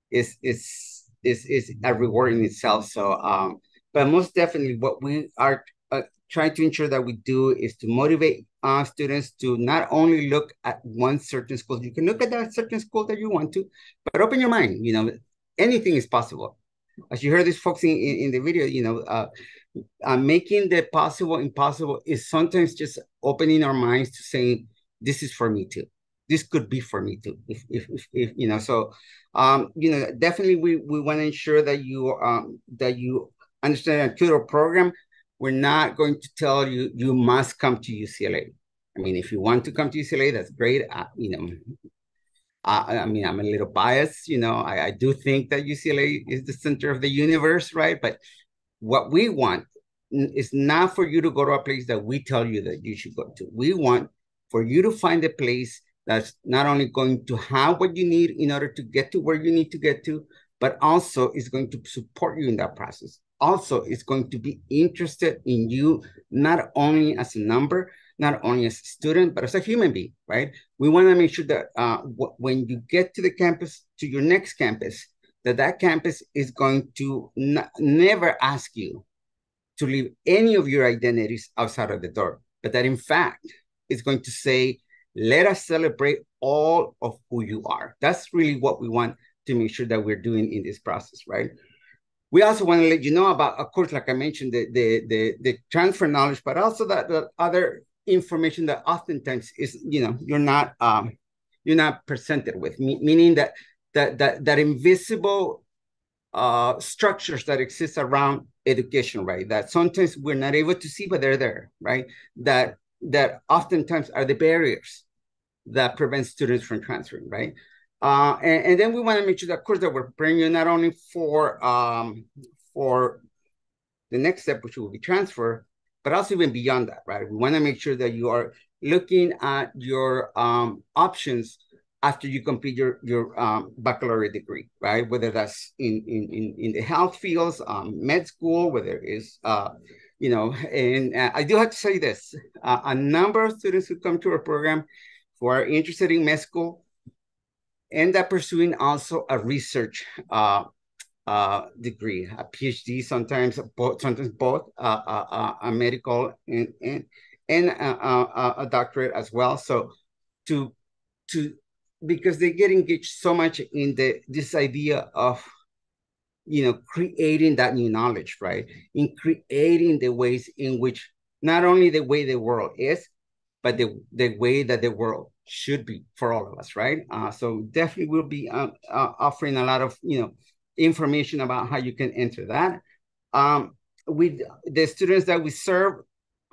is a reward in itself. So, but most definitely what we are trying to ensure that we do is to motivate students to not only look at one certain school. You can look at that certain school that you want to, but open your mind. You know, anything is possible. As you heard these folks in the video, you know, making the possible impossible is sometimes just opening our minds to saying, this is for me too. This could be for me too. If you know, so you know, definitely we want to ensure that you understand a tutor program. We're not going to tell you you must come to UCLA. I mean, if you want to come to UCLA, that's great. You know, I mean, I'm a little biased. You know, I do think that UCLA is the center of the universe, right? But what we want is not for you to go to a place that we tell you that you should go to. We want for you to find a place that's not only going to have what you need in order to get to where you need to get to, but also is going to support you in that process. Also, is going to be interested in you, not only as a number, not only as a student, but as a human being, right? We want to make sure that when you get to the campus, to your next campus, that campus is going to never ask you to leave any of your identities outside of the door, but that in fact, it's going to say, let us celebrate all of who you are. That's really what we want to make sure that we're doing in this process, right? We also want to let you know about, of course, like I mentioned, the transfer knowledge, but also the other information that oftentimes is, you know, you're not presented with, meaning that invisible structures that exist around education, right? That sometimes we're not able to see, but they're there, right? That oftentimes are the barriers that prevent students from transferring, right? And then we want to make sure that, of course, that we're preparing you not only for the next step, which will be transfer, but also even beyond that, right? We want to make sure that you are looking at your options after you complete your baccalaureate degree, right? Whether that's in the health fields, med school, whether it's you know, and I do have to say this: a number of students who come to our program who are interested in med school end up pursuing also a research degree, a PhD, sometimes both, a medical and a doctorate as well. So because they get engaged so much in this idea of, you know, creating that new knowledge, right? In creating the ways in which not only the way the world is, but the way that the world should be for all of us, right? So definitely we'll be offering a lot of, information about how you can enter that. With the students that we serve,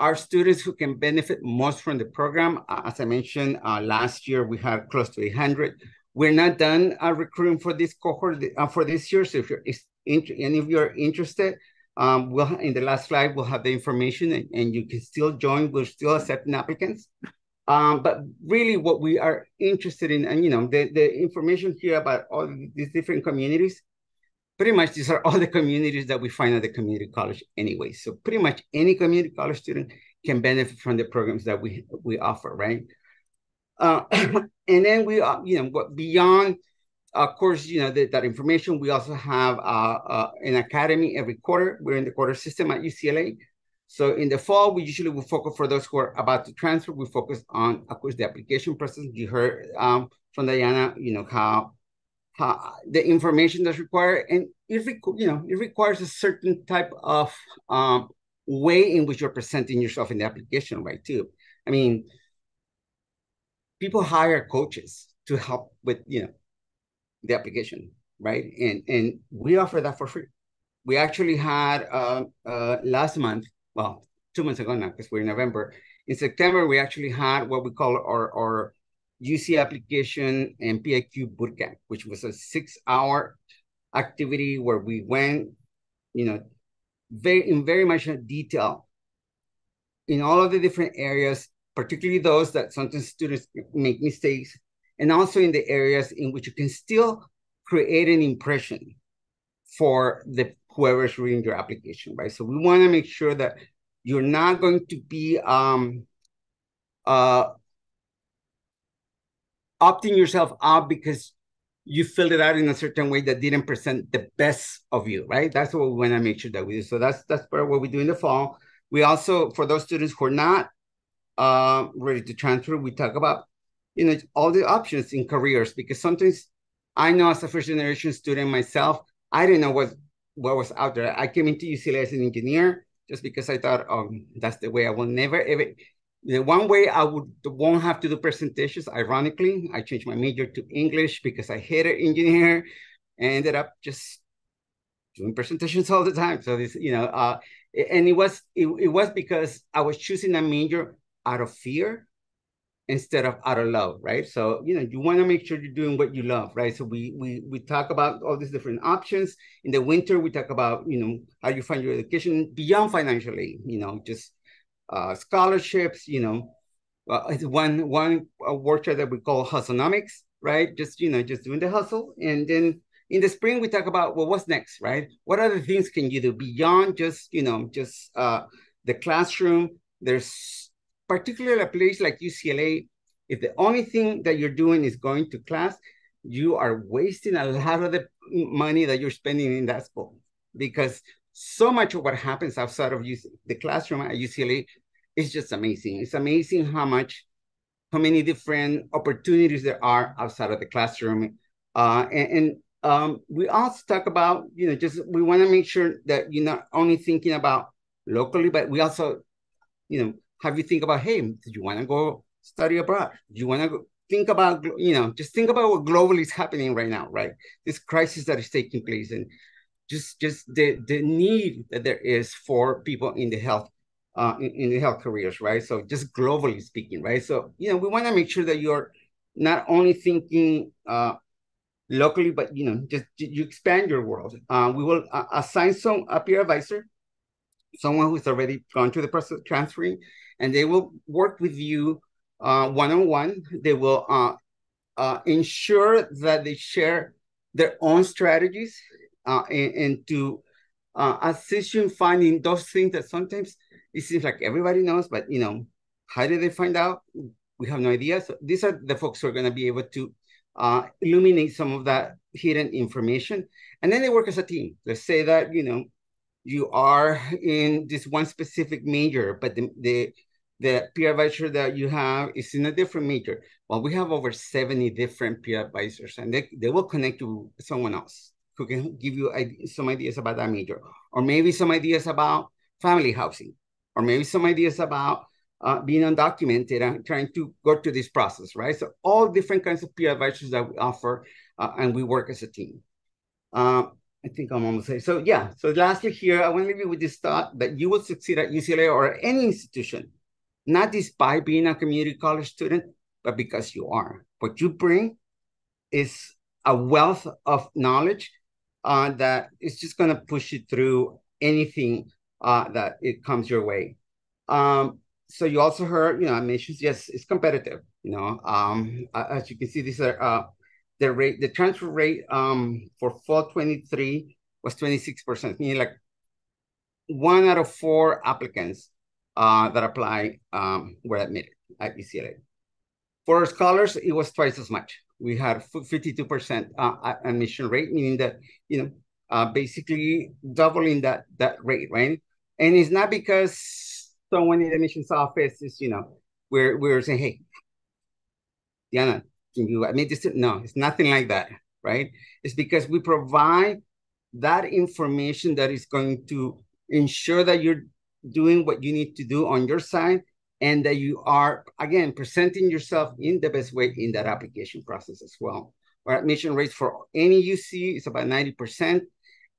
are students who can benefit most from the program. As I mentioned, last year we had close to 100. We're not done recruiting for this cohort for this year. So if any of you are interested, we'll in the last slide we'll have the information, and you can still join. We're still accepting applicants. But really, what we are interested in, and the information here about all these different communities. Pretty much these are all the communities that we find at the community college anyway. So pretty much any community college student can benefit from the programs that we offer, right? And then we, beyond, of course, that information, we also have an academy every quarter. We're in the quarter system at UCLA. So in the fall, we usually will focus for those who are about to transfer. We focus on, of course, the application process. You heard from Diana, how the information that's required, and it requires a certain type of way in which you're presenting yourself in the application, right? Too. I mean, people hire coaches to help with the application, right? And we offer that for free. We actually had last month, well, 2 months ago now, because we're in November. In September, we actually had what we call our UC application and PIQ bootcamp, which was a 6-hour activity where we went, very much in detail in all of the different areas, particularly those that sometimes students make mistakes, and also in the areas in which you can still create an impression for whoever's reading your application, right? So we want to make sure that you're not going to be opting yourself out because you filled it out in a certain way that didn't present the best of you, right? That's what we want to make sure that we do. So that's part of what we do in the fall. We also, for those students who are not ready to transfer, we talk about, all the options in careers, because sometimes I know as a first generation student myself, I didn't know what was out there. I came into UCLA as an engineer just because I thought, that's the way I will never ever. The one way I won't have to do presentations, ironically, I changed my major to English because I hated engineering and ended up just doing presentations all the time. So this, and it was because I was choosing a major out of fear instead of out of love, right? So, you want to make sure you're doing what you love, right? So we talk about all these different options. In the winter, we talk about, how you find your education beyond financially, just scholarships, it's one workshop that we call hustlenomics, right? Just doing the hustle. And then in the spring, we talk about, well, what's next, right? What other things can you do beyond just the classroom? There's particularly a place like UCLA, if the only thing that you're doing is going to class, you are wasting a lot of the money that you're spending in that school, because so much of what happens outside of the classroom at UCLA is just amazing. It's amazing how many different opportunities there are outside of the classroom. We also talk about, we want to make sure that you're not only thinking about locally, but we also, have you think about, hey, do you want to go study abroad? Do you want to think about, just think about what globally is happening right now, right? This crisis that is taking place, and just the need that there is for people in the health careers, right? So just globally speaking, right? So, we want to make sure that you're not only thinking locally, but, just you expand your world. We will assign a peer advisor, someone who's already gone through the process of transferring, and they will work with you one-on-one. They will ensure that they share their own strategies and to assist you in finding those things that sometimes it seems like everybody knows, but how did they find out? We have no idea. So these are the folks who are going to be able to illuminate some of that hidden information. And then they work as a team. Let's say that, you are in this one specific major, but the peer advisor that you have is in a different major. Well, we have over 70 different peer advisors, and they will connect to someone else who can give you some ideas about that major, or maybe some ideas about family housing, or maybe some ideas about being undocumented and trying to go through this process, right? So all different kinds of peer advisors that we offer, and we work as a team. I think I'm almost there. So yeah, so lastly here, I want to leave you with this thought that you will succeed at UCLA or any institution, not despite being a community college student, but because you are. What you bring is a wealth of knowledge that is just going to push you through anything that it comes your way. So you also heard, admissions, yes, it's competitive. As you can see, these are the transfer rate for fall 23 was 26%, meaning like 1 out of 4 applicants that apply were admitted at UCLA. For scholars, it was twice as much. We had 52% admission rate, meaning that, basically doubling that rate, right? And it's not because someone in the admissions office is, we're saying, hey, Diana, can you admit this? No, it's nothing like that, right? It's because we provide that information that is going to ensure that you're doing what you need to do on your side and that you are, again, presenting yourself in the best way in that application process as well. Our admission rates for any UC is about 90%,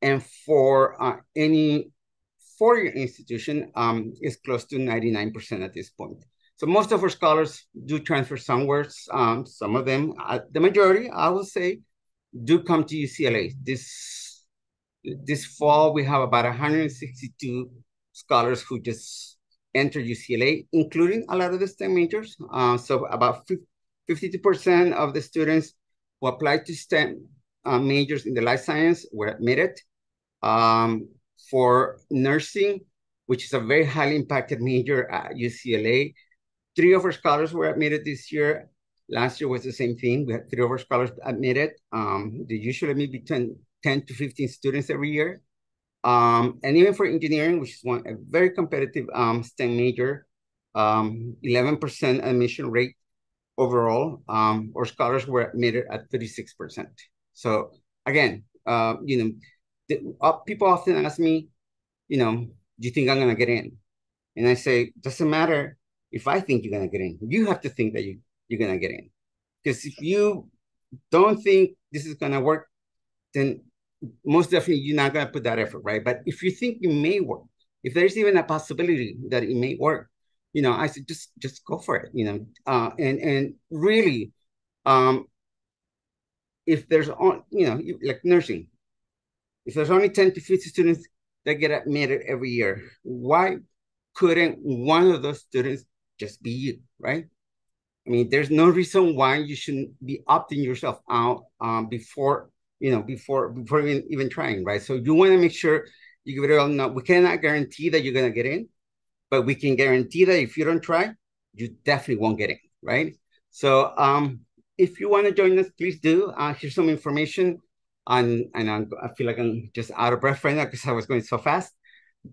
and for any four-year institution is close to 99% at this point. So most of our scholars do transfer somewhere. Some of them, the majority, I would say, do come to UCLA. This fall, we have about 162 scholars who just enter UCLA, including a lot of the STEM majors. So about 52% of the students who applied to STEM majors in the life science were admitted. For nursing, which is a very highly impacted major at UCLA, 3 of our scholars were admitted this year. Last year was the same thing. We had 3 of our scholars admitted. They usually admit between 10 to 15 students every year. And even for engineering, which is a very competitive STEM major, 11% admission rate overall. Our scholars were admitted at 36%. So again, people often ask me, do you think I'm going to get in? And I say, doesn't matter if I think you're going to get in. You have to think that you're going to get in. Because if you don't think this is going to work, then most definitely you're not going to put that effort, right? But if you think it may work, if there's even a possibility that it may work, I said, just go for it, and really, if there's, like nursing, if there's only 10 to 50 students that get admitted every year, why couldn't one of those students just be you, right? I mean, there's no reason why you shouldn't be opting yourself out before even trying, right? So you want to make sure you give it all. No, we cannot guarantee that you're going to get in, but we can guarantee that if you don't try, you definitely won't get in, right? So if you want to join us, please do. Here's some information. I feel like I'm just out of breath right now because I was going so fast.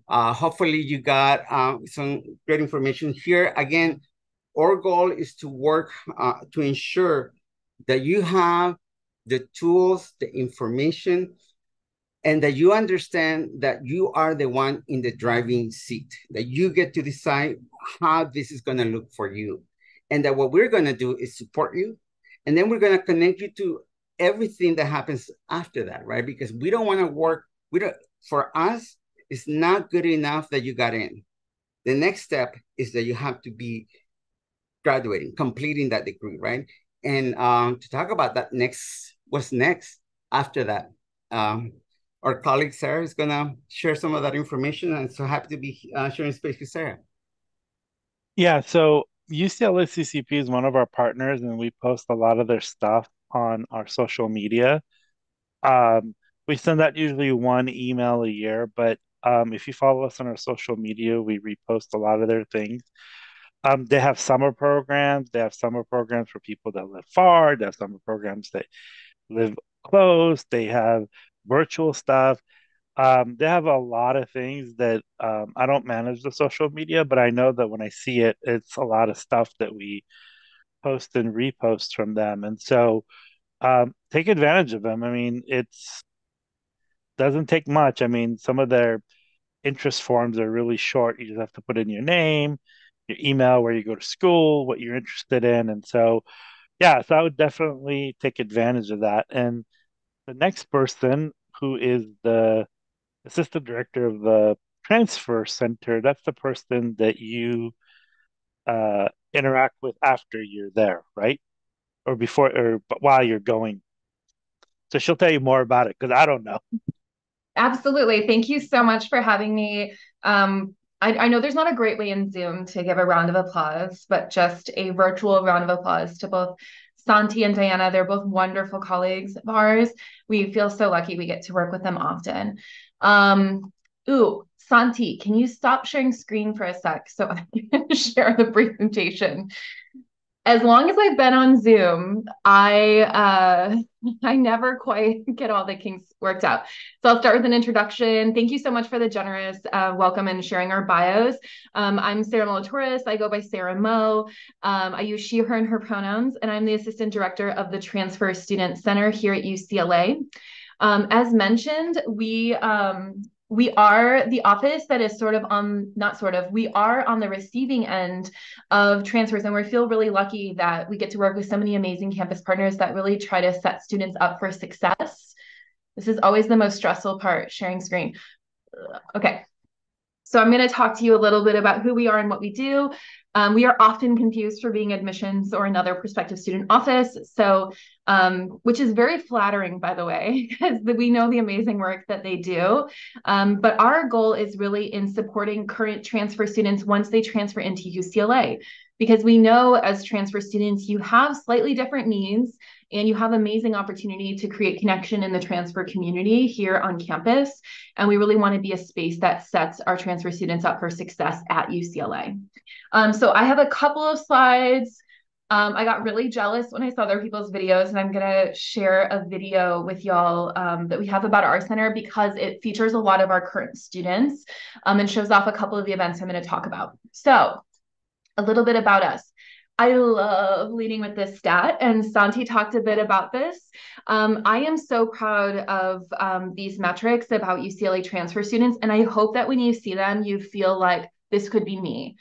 Hopefully you got some great information here. Again, our goal is to work to ensure that you have the tools, the information, and that you understand that you are the one in the driving seat, that you get to decide how this is going to look for you. And that what we're going to do is support you. And then we're going to connect you to everything that happens after that, right? Because we don't want to work, for us, it's not good enough that you got in. The next step is that you have to be graduating, completing that degree, right? And to talk about that what's next after that, our colleague Sarah is gonna share some of that information, and so happy to be sharing space with Sarah. Yeah, so UCLA CCP is one of our partners, and we post a lot of their stuff on our social media. We send out usually one email a year, but if you follow us on our social media, we repost a lot of their things. They have summer programs. They have summer programs for people that live far. They have summer programs that live close. They have virtual stuff. They have a lot of things that I don't manage the social media, but I know that when I see it, it's a lot of stuff that we post and repost from them. And so take advantage of them. I mean, it's doesn't take much. I mean, some of their interest forms are really short. You just have to put in your name your email, where you go to school, what you're interested in. And so, yeah, so I would definitely take advantage of that. And the next person, who is the assistant director of the transfer center, that's the person that you interact with after you're there, right? Or before, or while you're going. So she'll tell you more about it because I don't know. Absolutely. Thank you so much for having me. I know there's not a great way in Zoom to give a round of applause, but just a virtual round of applause to both Santi and Diana. They're both wonderful colleagues of ours. We feel so lucky we get to work with them often. Santi, can you stop sharing screen for a sec so I can share the presentation? As long as I've been on Zoom, I never quite get all the kinks worked out. So I'll start with an introduction. Thank you so much for the generous welcome and sharing our bios. I'm Sarah Molatoris. I go by Sarah Mo. I use she, her, and her pronouns, and I'm the assistant director of the Transfer Student Center here at UCLA. As mentioned, we are the office that is we are on the receiving end of transfers, and we feel really lucky that we get to work with so many amazing campus partners that really try to set students up for success. This is always the most stressful part, sharing screen. Okay. So I'm going to talk to you a little bit about who we are and what we do. We are often confused for being admissions or another prospective student office. So, which is very flattering, by the way, because we know the amazing work that they do. But our goal is really in supporting current transfer students once they transfer into UCLA, because we know as transfer students, you have slightly different needs and you have amazing opportunity to create connection in the transfer community here on campus. And we really want to be a space that sets our transfer students up for success at UCLA. So I have a couple of slides. I got really jealous when I saw other people's videos, and I'm going to share a video with y'all that we have about our center because it features a lot of our current students and shows off a couple of the events I'm going to talk about. So a little bit about us. I love leading with this stat, and Santi talked a bit about this. I am so proud of these metrics about UCLA transfer students, and I hope that when you see them, you feel like this could be me,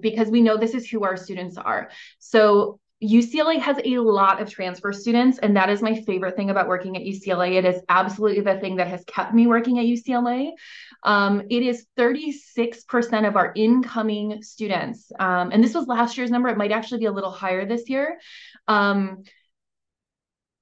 because we know this is who our students are. So UCLA has a lot of transfer students, and that is my favorite thing about working at UCLA. It is absolutely the thing that has kept me working at UCLA. It is 36% of our incoming students, and this was last year's number. It might actually be a little higher this year.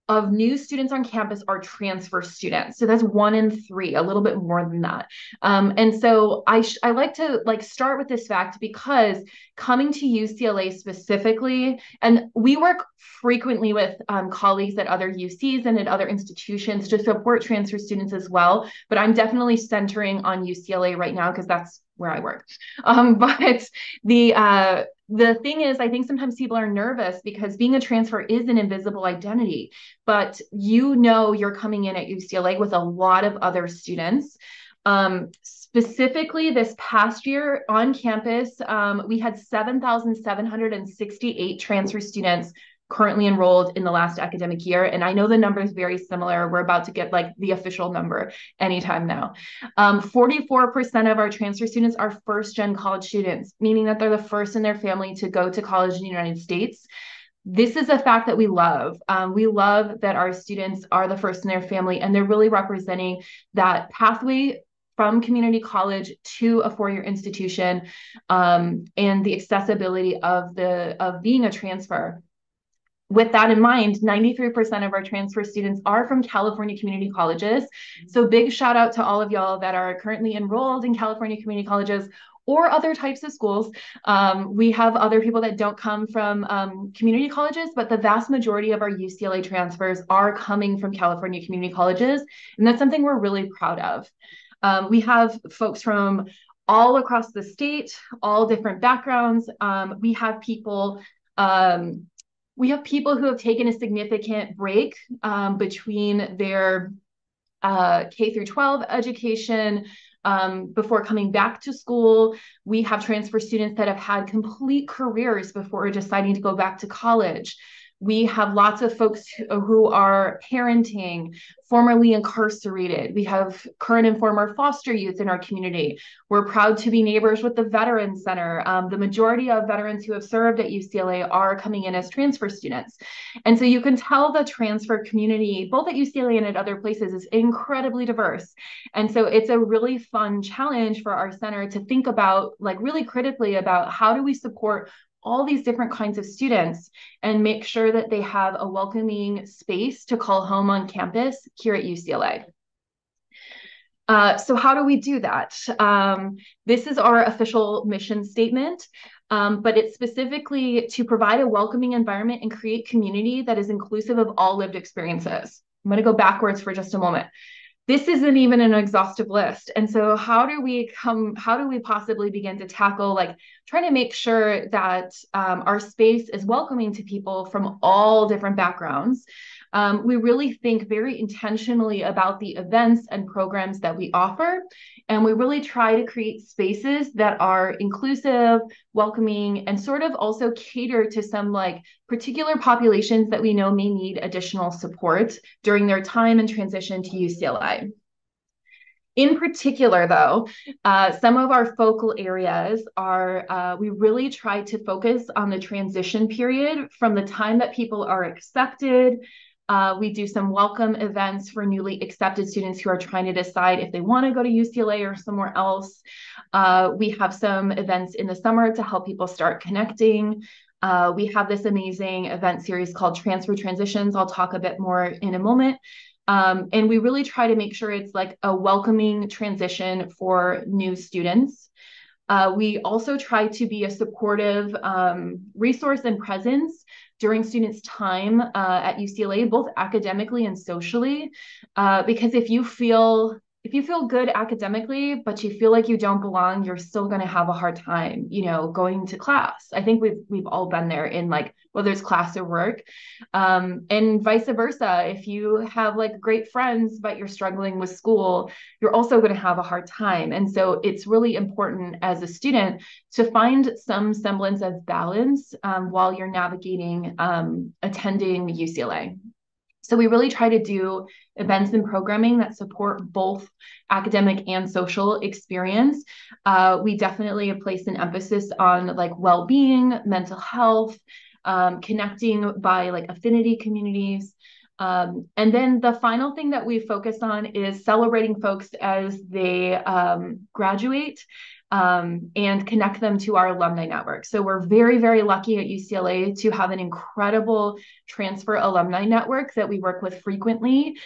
Of new students on campus are transfer students. So that's 1 in 3, a little bit more than that. And so I like to start with this fact because coming to UCLA specifically, and we work frequently with colleagues at other UCs and at other institutions to support transfer students as well, but I'm definitely centering on UCLA right now because that's where I work. But the thing is, I think sometimes people are nervous because being a transfer is an invisible identity, but you know you're coming in at UCLA with a lot of other students. Specifically this past year on campus, we had 7,768 transfer students currently enrolled in the last academic year. And I know the number is very similar. We're about to get the official number anytime now. 44% of our transfer students are first-gen college students, meaning that they're the first in their family to go to college in the United States. This is a fact that we love. We love that our students are the first in their family, and they're really representing that pathway from community college to a 4-year institution, and the accessibility of being a transfer. With that in mind, 93% of our transfer students are from California community colleges. So big shout out to all of y'all that are currently enrolled in California community colleges or other types of schools. We have other people that don't come from community colleges, but the vast majority of our UCLA transfers are coming from California community colleges. And that's something we're really proud of. We have folks from all across the state, all different backgrounds. We have people who have taken a significant break between their K through 12 education before coming back to school. We have transfer students that have had complete careers before deciding to go back to college. We have lots of folks who are parenting, formerly incarcerated. We have current and former foster youth in our community. We're proud to be neighbors with the Veterans Center. The majority of veterans who have served at UCLA are coming in as transfer students. And so you can tell the transfer community, both at UCLA and at other places, is incredibly diverse. And so it's a really fun challenge for our center to think about, like, really critically about how do we support all these different kinds of students and make sure that they have a welcoming space to call home on campus here at UCLA. So how do we do that? This is our official mission statement, but it's specifically to provide a welcoming environment and create community that is inclusive of all lived experiences. I'm going to go backwards for just a moment. This isn't even an exhaustive list. And so how do we possibly begin to tackle, like, trying to make sure that our space is welcoming to people from all different backgrounds? We really think very intentionally about the events and programs that we offer. And we really try to create spaces that are inclusive, welcoming, and sort of also cater to some, like, particular populations that we know may need additional support during their time and transition to UCLA. In particular, though, some of our focal areas are, we really try to focus on the transition period from the time that people are accepted. We do some welcome events for newly accepted students who are trying to decide if they want to go to UCLA or somewhere else. We have some events in the summer to help people start connecting. We have this amazing event series called Transfer Transitions. I'll talk a bit more in a moment. And we really try to make sure it's like a welcoming transition for new students. We also try to be a supportive resource and presence during students' time at UCLA, both academically and socially, because if you feel good academically, but you feel like you don't belong, you're still going to have a hard time, going to class. I think we've all been there in, like, whether it's class or work, and vice versa. If you have, like, great friends, but you're struggling with school, you're also going to have a hard time. And so it's really important as a student to find some semblance of balance while you're navigating attending UCLA. So we really try to do events and programming that support both academic and social experience. We definitely place an emphasis on, like, well-being, mental health, connecting by, like, affinity communities. And then the final thing that we focus on is celebrating folks as they graduate and connect them to our alumni network. So we're very, very lucky at UCLA to have an incredible transfer alumni network that we work with frequently,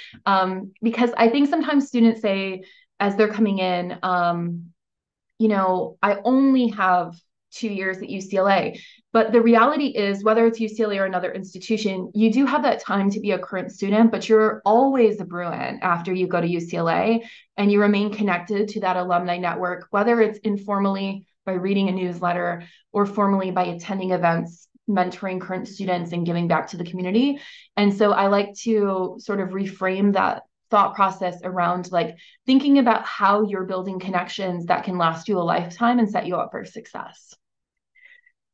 because I think sometimes students say, as they're coming in, I only have 2 years at UCLA. But the reality is, whether it's UCLA or another institution, you do have that time to be a current student, but you're always a Bruin after you go to UCLA, and you remain connected to that alumni network, whether it's informally by reading a newsletter or formally by attending events, mentoring current students, and giving back to the community. And so I like to sort of reframe that thought process around, like, thinking about how you're building connections that can last you a lifetime and set you up for success.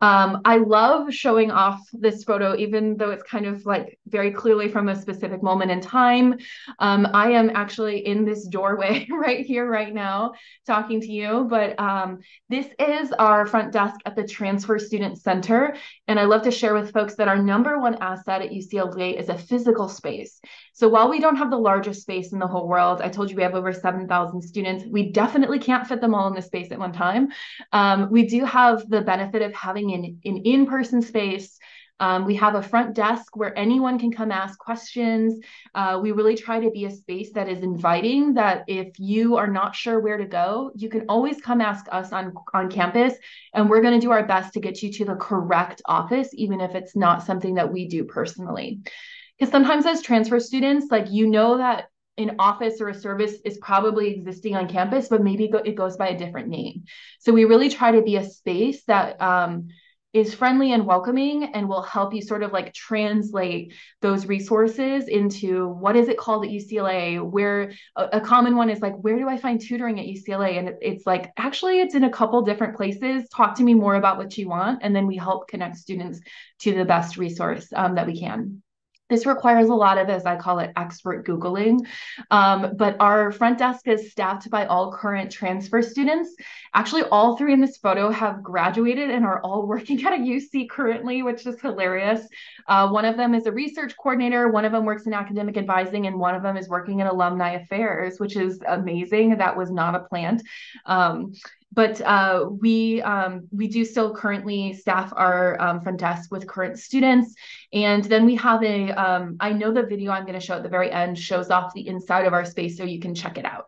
I love showing off this photo, even though it's kind of, like, very clearly from a specific moment in time. I am actually in this doorway right here, right now, talking to you, but this is our front desk at the Transfer Student Center. And I love to share with folks that our #1 asset at UCLA is a physical space. So while we don't have the largest space in the whole world, I told you we have over 7,000 students. We definitely can't fit them all in this space at one time. We do have the benefit of having an in-person space. We have a front desk where anyone can come ask questions. We really try to be a space that is inviting, that if you are not sure where to go, you can always come ask us on campus, and we're going to do our best to get you to the correct office, even if it's not something that we do personally. Because sometimes as transfer students, like, that an office or a service is probably existing on campus, but maybe it goes by a different name. So we really try to be a space that is friendly and welcoming and will help you sort of like translate those resources into what is it called at UCLA, where a common one is like, where do I find tutoring at UCLA? And it's like, actually, it's in a couple different places. Talk to me more about what you want. And then we help connect students to the best resource that we can. This requires a lot of, as I call it, expert Googling. But our front desk is staffed by all current transfer students. Actually, all three in this photo have graduated and are all working at a UC currently, which is hilarious. One of them is a research coordinator, one of them works in academic advising, and one of them is working in alumni affairs, which is amazing. That was not a plant. But we do still currently staff our front desk with current students. And then we have I know the video I'm going to show at the very end shows off the inside of our space, so you can check it out.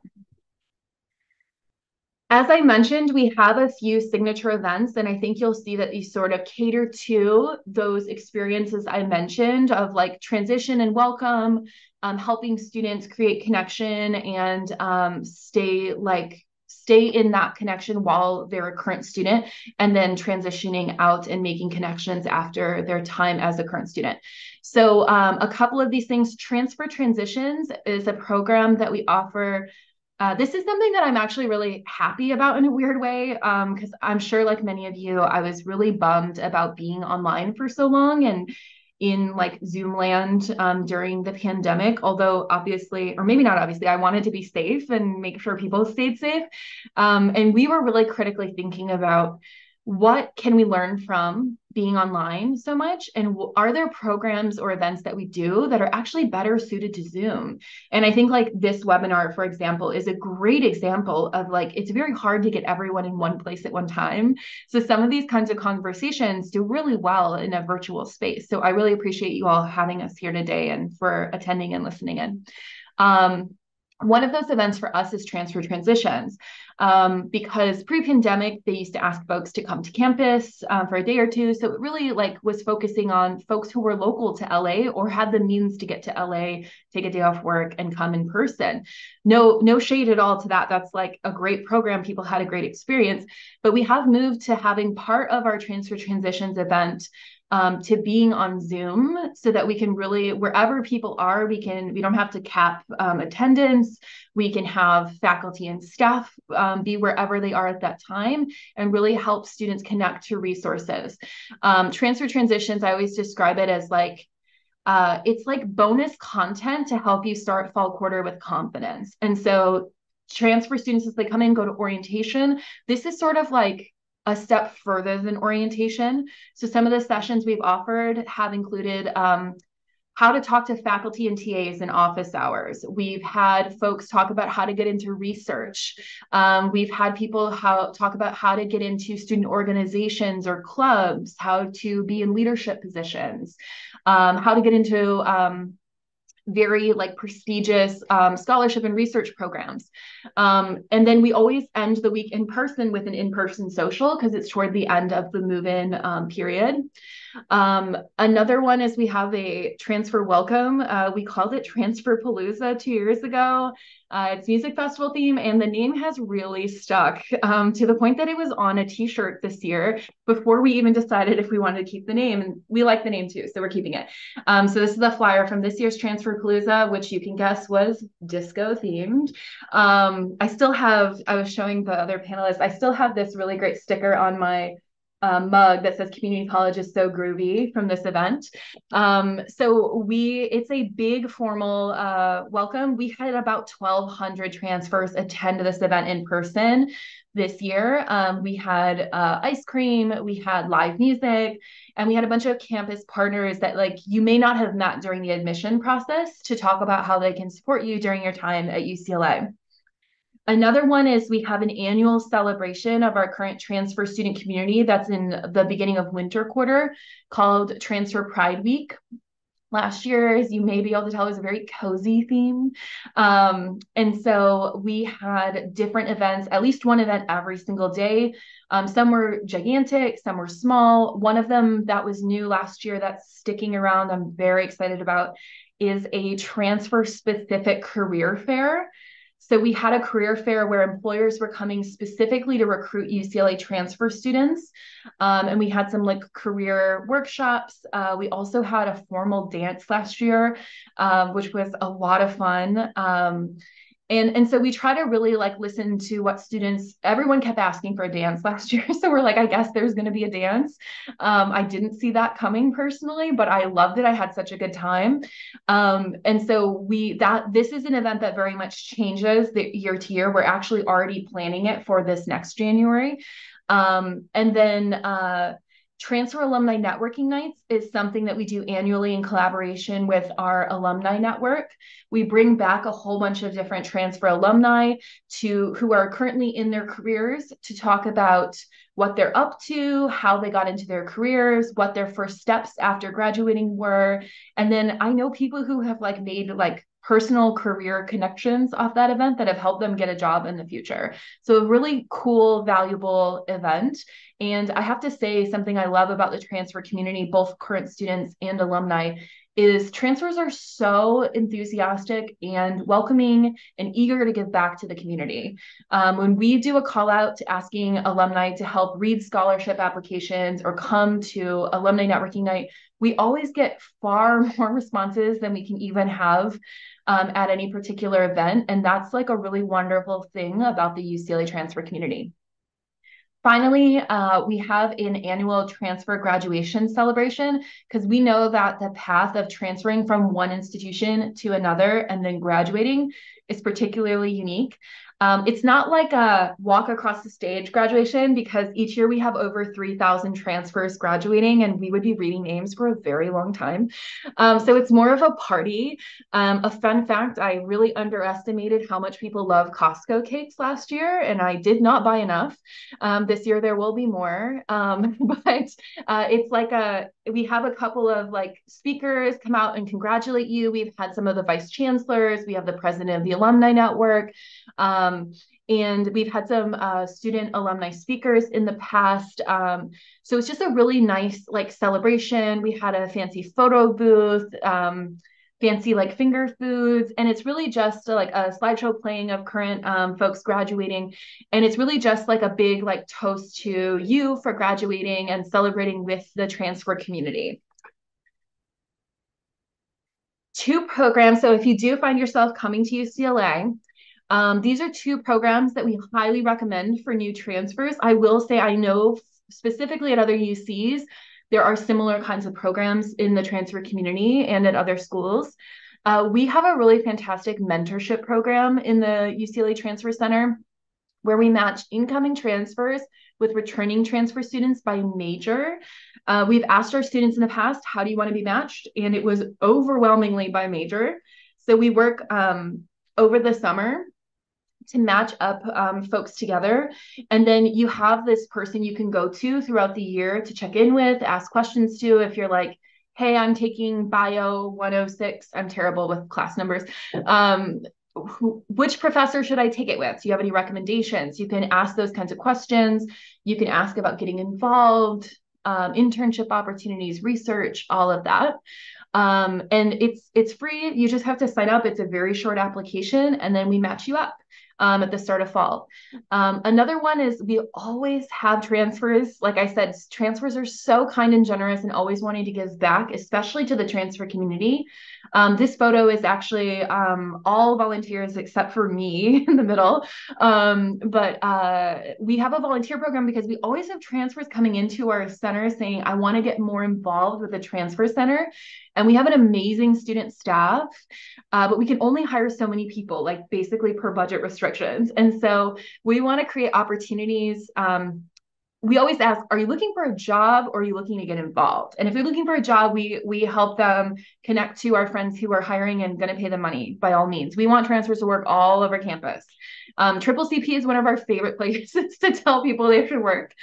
As I mentioned, we have a few signature events, and I think you'll see that these sort of cater to those experiences I mentioned of like transition and welcome, helping students create connection and stay in that connection while they're a current student, and then transitioning out and making connections after their time as a current student. So a couple of these things, Transfer Transitions is a program that we offer. This is something that I'm actually really happy about in a weird way, because I'm sure like many of you, I was really bummed about being online for so long and in like Zoom land during the pandemic, although obviously, or maybe not obviously, I wanted to be safe and make sure people stayed safe. And we were really critically thinking about what can we learn from being online so much? And are there programs or events that we do that are actually better suited to Zoom? And I think like this webinar, for example, is a great example of like, it's very hard to get everyone in one place at one time. So some of these kinds of conversations do really well in a virtual space. So I really appreciate you all having us here today and for attending and listening in. One of those events for us is Transfer Transitions, because pre-pandemic, they used to ask folks to come to campus for a day or two. So it really like was focusing on folks who were local to LA or had the means to get to LA, take a day off work and come in person. No shade at all to that. That's like a great program. People had a great experience, but we have moved to having part of our Transfer Transitions event to being on Zoom so that we can really, wherever people are, we don't have to cap attendance. We can have faculty and staff be wherever they are at that time and really help students connect to resources. Transfer Transitions, I always describe it as like, it's like bonus content to help you start fall quarter with confidence. And so transfer students, as they come in, go to orientation, this is sort of like a step further than orientation. So some of the sessions we've offered have included how to talk to faculty and TAs in office hours. We've had folks talk about how to get into research. We've had people talk about how to get into student organizations or clubs, how to be in leadership positions, how to get into very like prestigious scholarship and research programs. And then we always end the week in person with an in-person social because it's toward the end of the move-in period. Another one is we have a transfer welcome. We called it Transfer Palooza 2 years ago. It's music festival theme, and the name has really stuck to the point that it was on a t-shirt this year before we even decided if we wanted to keep the name, and we like the name too, so we're keeping it. So this is the flyer from this year's Transfer Palooza, which you can guess was disco themed. I was showing the other panelists, I still have this really great sticker on my mug that says community college is so groovy from this event. So it's a big formal welcome. We had about 1,200 transfers attend to this event in person this year. We had ice cream, we had live music, and we had a bunch of campus partners that like you may not have met during the admission process to talk about how they can support you during your time at UCLA. Another one is we have an annual celebration of our current transfer student community that's in the beginning of winter quarter called Transfer Pride Week. Last year, as you may be able to tell, was a very cozy theme. And so we had different events, at least one event every single day. Some were gigantic, some were small. One of them that was new last year that's sticking around, I'm very excited about, is a transfer specific career fair. So we had a career fair where employers were coming specifically to recruit UCLA transfer students. And we had some like career workshops. We also had a formal dance last year, which was a lot of fun. And so we try to really like listen to what students, everyone kept asking for a dance last year. So we're like, I guess there's going to be a dance. I didn't see that coming personally, but I loved it. I had such a good time. And so this is an event that very much changes the year to year. We're actually already planning it for this next January. And then Transfer Alumni Networking Nights is something that we do annually in collaboration with our alumni network. We bring back a whole bunch of different transfer alumni who are currently in their careers to talk about what they're up to, how they got into their careers, what their first steps after graduating were. And then I know people who have like made like personal career connections off that event that have helped them get a job in the future. So a really cool, valuable event. And I have to say something I love about the transfer community, both current students and alumni, is transfers are so enthusiastic and welcoming and eager to give back to the community. When we do a call out to asking alumni to help read scholarship applications or come to Alumni Networking Night, we always get far more responses than we can even have at any particular event. And that's like a really wonderful thing about the UCLA transfer community. Finally, we have an annual transfer graduation celebration because we know that the path of transferring from one institution to another and then graduating is particularly unique. It's not like a walk across the stage graduation because each year we have over 3,000 transfers graduating and we would be reading names for a very long time. So it's more of a party. A fun fact, I really underestimated how much people love Costco cakes last year and I did not buy enough. This year there will be more, but it's like we have a couple of like speakers come out and congratulate you. We've had some of the vice chancellors, we have the president of the alumni network, and we've had some student alumni speakers in the past. So it's just a really nice like celebration. We had a fancy photo booth, fancy like finger foods, and it's really just like a slideshow playing of current folks graduating, and it's really just like a big like toast to you for graduating and celebrating with the transfer community. 2 programs. So if you do find yourself coming to UCLA, these are 2 programs that we highly recommend for new transfers. I will say I know specifically at other UCs, there are similar kinds of programs in the transfer community and at other schools. We have a really fantastic mentorship program in the UCLA Transfer Center where we match incoming transfers with returning transfer students by major. We've asked our students in the past, how do you want to be matched? And it was overwhelmingly by major. So we work over the summer to match up folks together. And then you have this person you can go to throughout the year to check in with, ask questions to. If you're like, hey, I'm taking bio 106, I'm terrible with class numbers. Which professor should I take it with? Do you have any recommendations? You can ask those kinds of questions. You can ask about getting involved, internship opportunities, research, all of that. And it's free. You just have to sign up. It's a very short application, and then we match you up at the start of fall. Another one is we always have transfers. Like I said, transfers are so kind and generous and always wanting to give back, especially to the transfer community. This photo is actually all volunteers except for me in the middle. But we have a volunteer program because we always have transfers coming into our center saying, I want to get more involved with the transfer center. And we have an amazing student staff, but we can only hire so many people, like basically per budget restrictions. And so we want to create opportunities. We always ask, are you looking for a job or are you looking to get involved? And if you're looking for a job, we help them connect to our friends who are hiring and going to pay them money by all means. We want transfers to work all over campus. Triple CP is one of our favorite places to tell people they should work.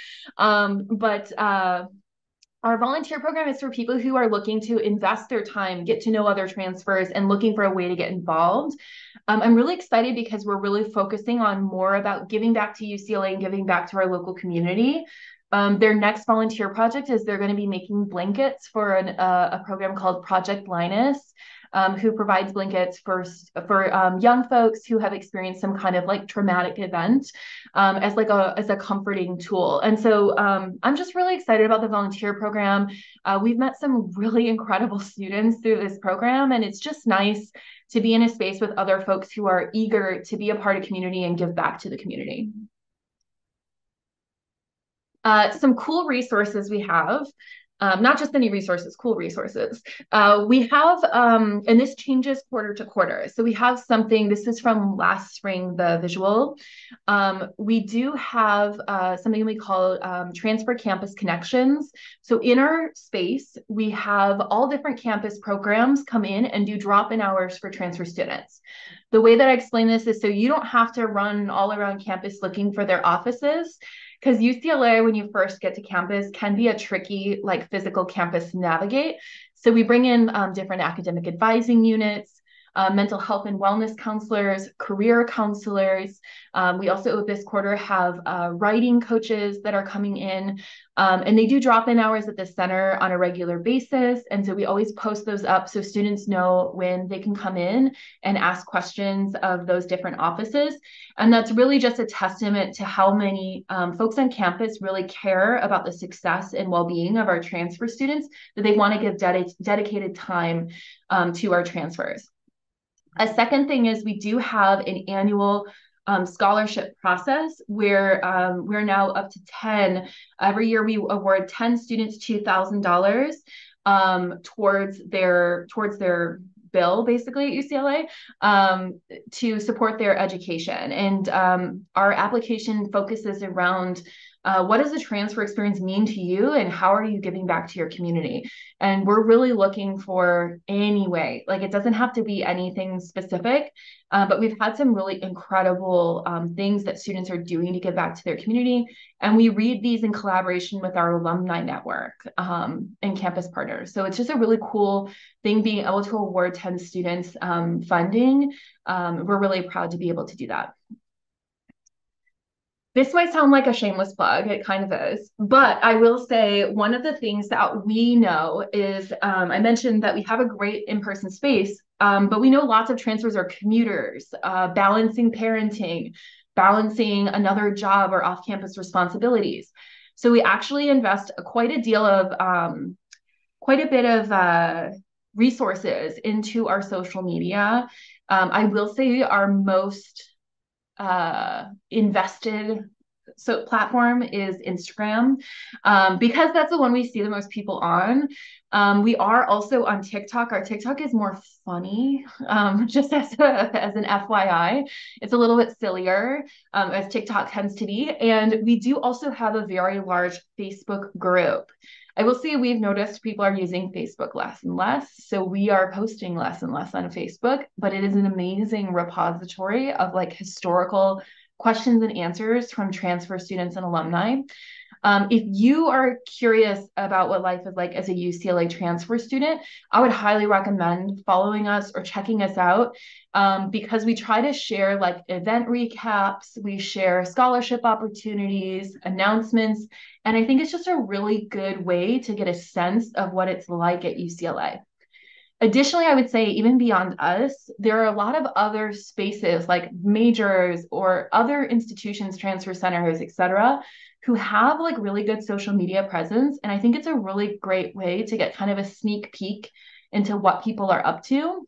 Our volunteer program is for people who are looking to invest their time, get to know other transfers, and looking for a way to get involved. I'm really excited because we're really focusing on more about giving back to UCLA and giving back to our local community. Their next volunteer project is they're going to be making blankets for a program called Project Linus, who provides blankets for young folks who have experienced some kind of like traumatic event, as a comforting tool. And so I'm just really excited about the volunteer program. We've met some really incredible students through this program, and it's just nice to be in a space with other folks who are eager to be a part of community and give back to the community. Some cool resources we have, not just any resources, cool resources. We have, and this changes quarter to quarter. So we have something, this is from last spring, the visual. We do have something we call Transfer Campus Connections. So in our space, we have all different campus programs come in and do drop-in hours for transfer students. The way that I explain this is so you don't have to run all around campus looking for their offices, because UCLA, when you first get to campus, can be a tricky, like, physical campus to navigate. So we bring in different academic advising units, mental health and wellness counselors, career counselors. We also this quarter have writing coaches that are coming in, and they do drop-in hours at the center on a regular basis. And so we always post those up so students know when they can come in and ask questions of those different offices. And that's really just a testament to how many folks on campus really care about the success and well-being of our transfer students, that they want to give dedicated time to our transfers. A second thing is we do have an annual scholarship process where we're now up to 10. Every year we award 10 students $2,000 towards their bill, basically, at UCLA, to support their education. And our application focuses around what does the transfer experience mean to you, and how are you giving back to your community? And we're really looking for any way, like, it doesn't have to be anything specific, but we've had some really incredible things that students are doing to give back to their community. And we read these in collaboration with our alumni network and campus partners. So it's just a really cool thing being able to award 10 students funding. We're really proud to be able to do that. This might sound like a shameless plug, it kind of is, but I will say one of the things that we know is, I mentioned that we have a great in-person space, but we know lots of transfers are commuters, balancing parenting, balancing another job or off-campus responsibilities. So we actually invest quite a bit of resources into our social media. I will say our most invested platform is Instagram, because that's the one we see the most people on. We are also on TikTok. Our TikTok is more funny, just as an FYI. It's a little bit sillier, as TikTok tends to be. And we do also have a very large Facebook group. I will say we've noticed people are using Facebook less and less, so we are posting less and less on Facebook, but it is an amazing repository of, like, historical questions and answers from transfer students and alumni. If you are curious about what life is like as a UCLA transfer student, I would highly recommend following us or checking us out, because we try to share, like, event recaps, we share scholarship opportunities, announcements, and I think it's just a really good way to get a sense of what it's like at UCLA. Additionally, I would say even beyond us, there are a lot of other spaces like majors or other institutions, transfer centers, et cetera, who have, like, really good social media presence. And I think it's a really great way to get kind of a sneak peek into what people are up to.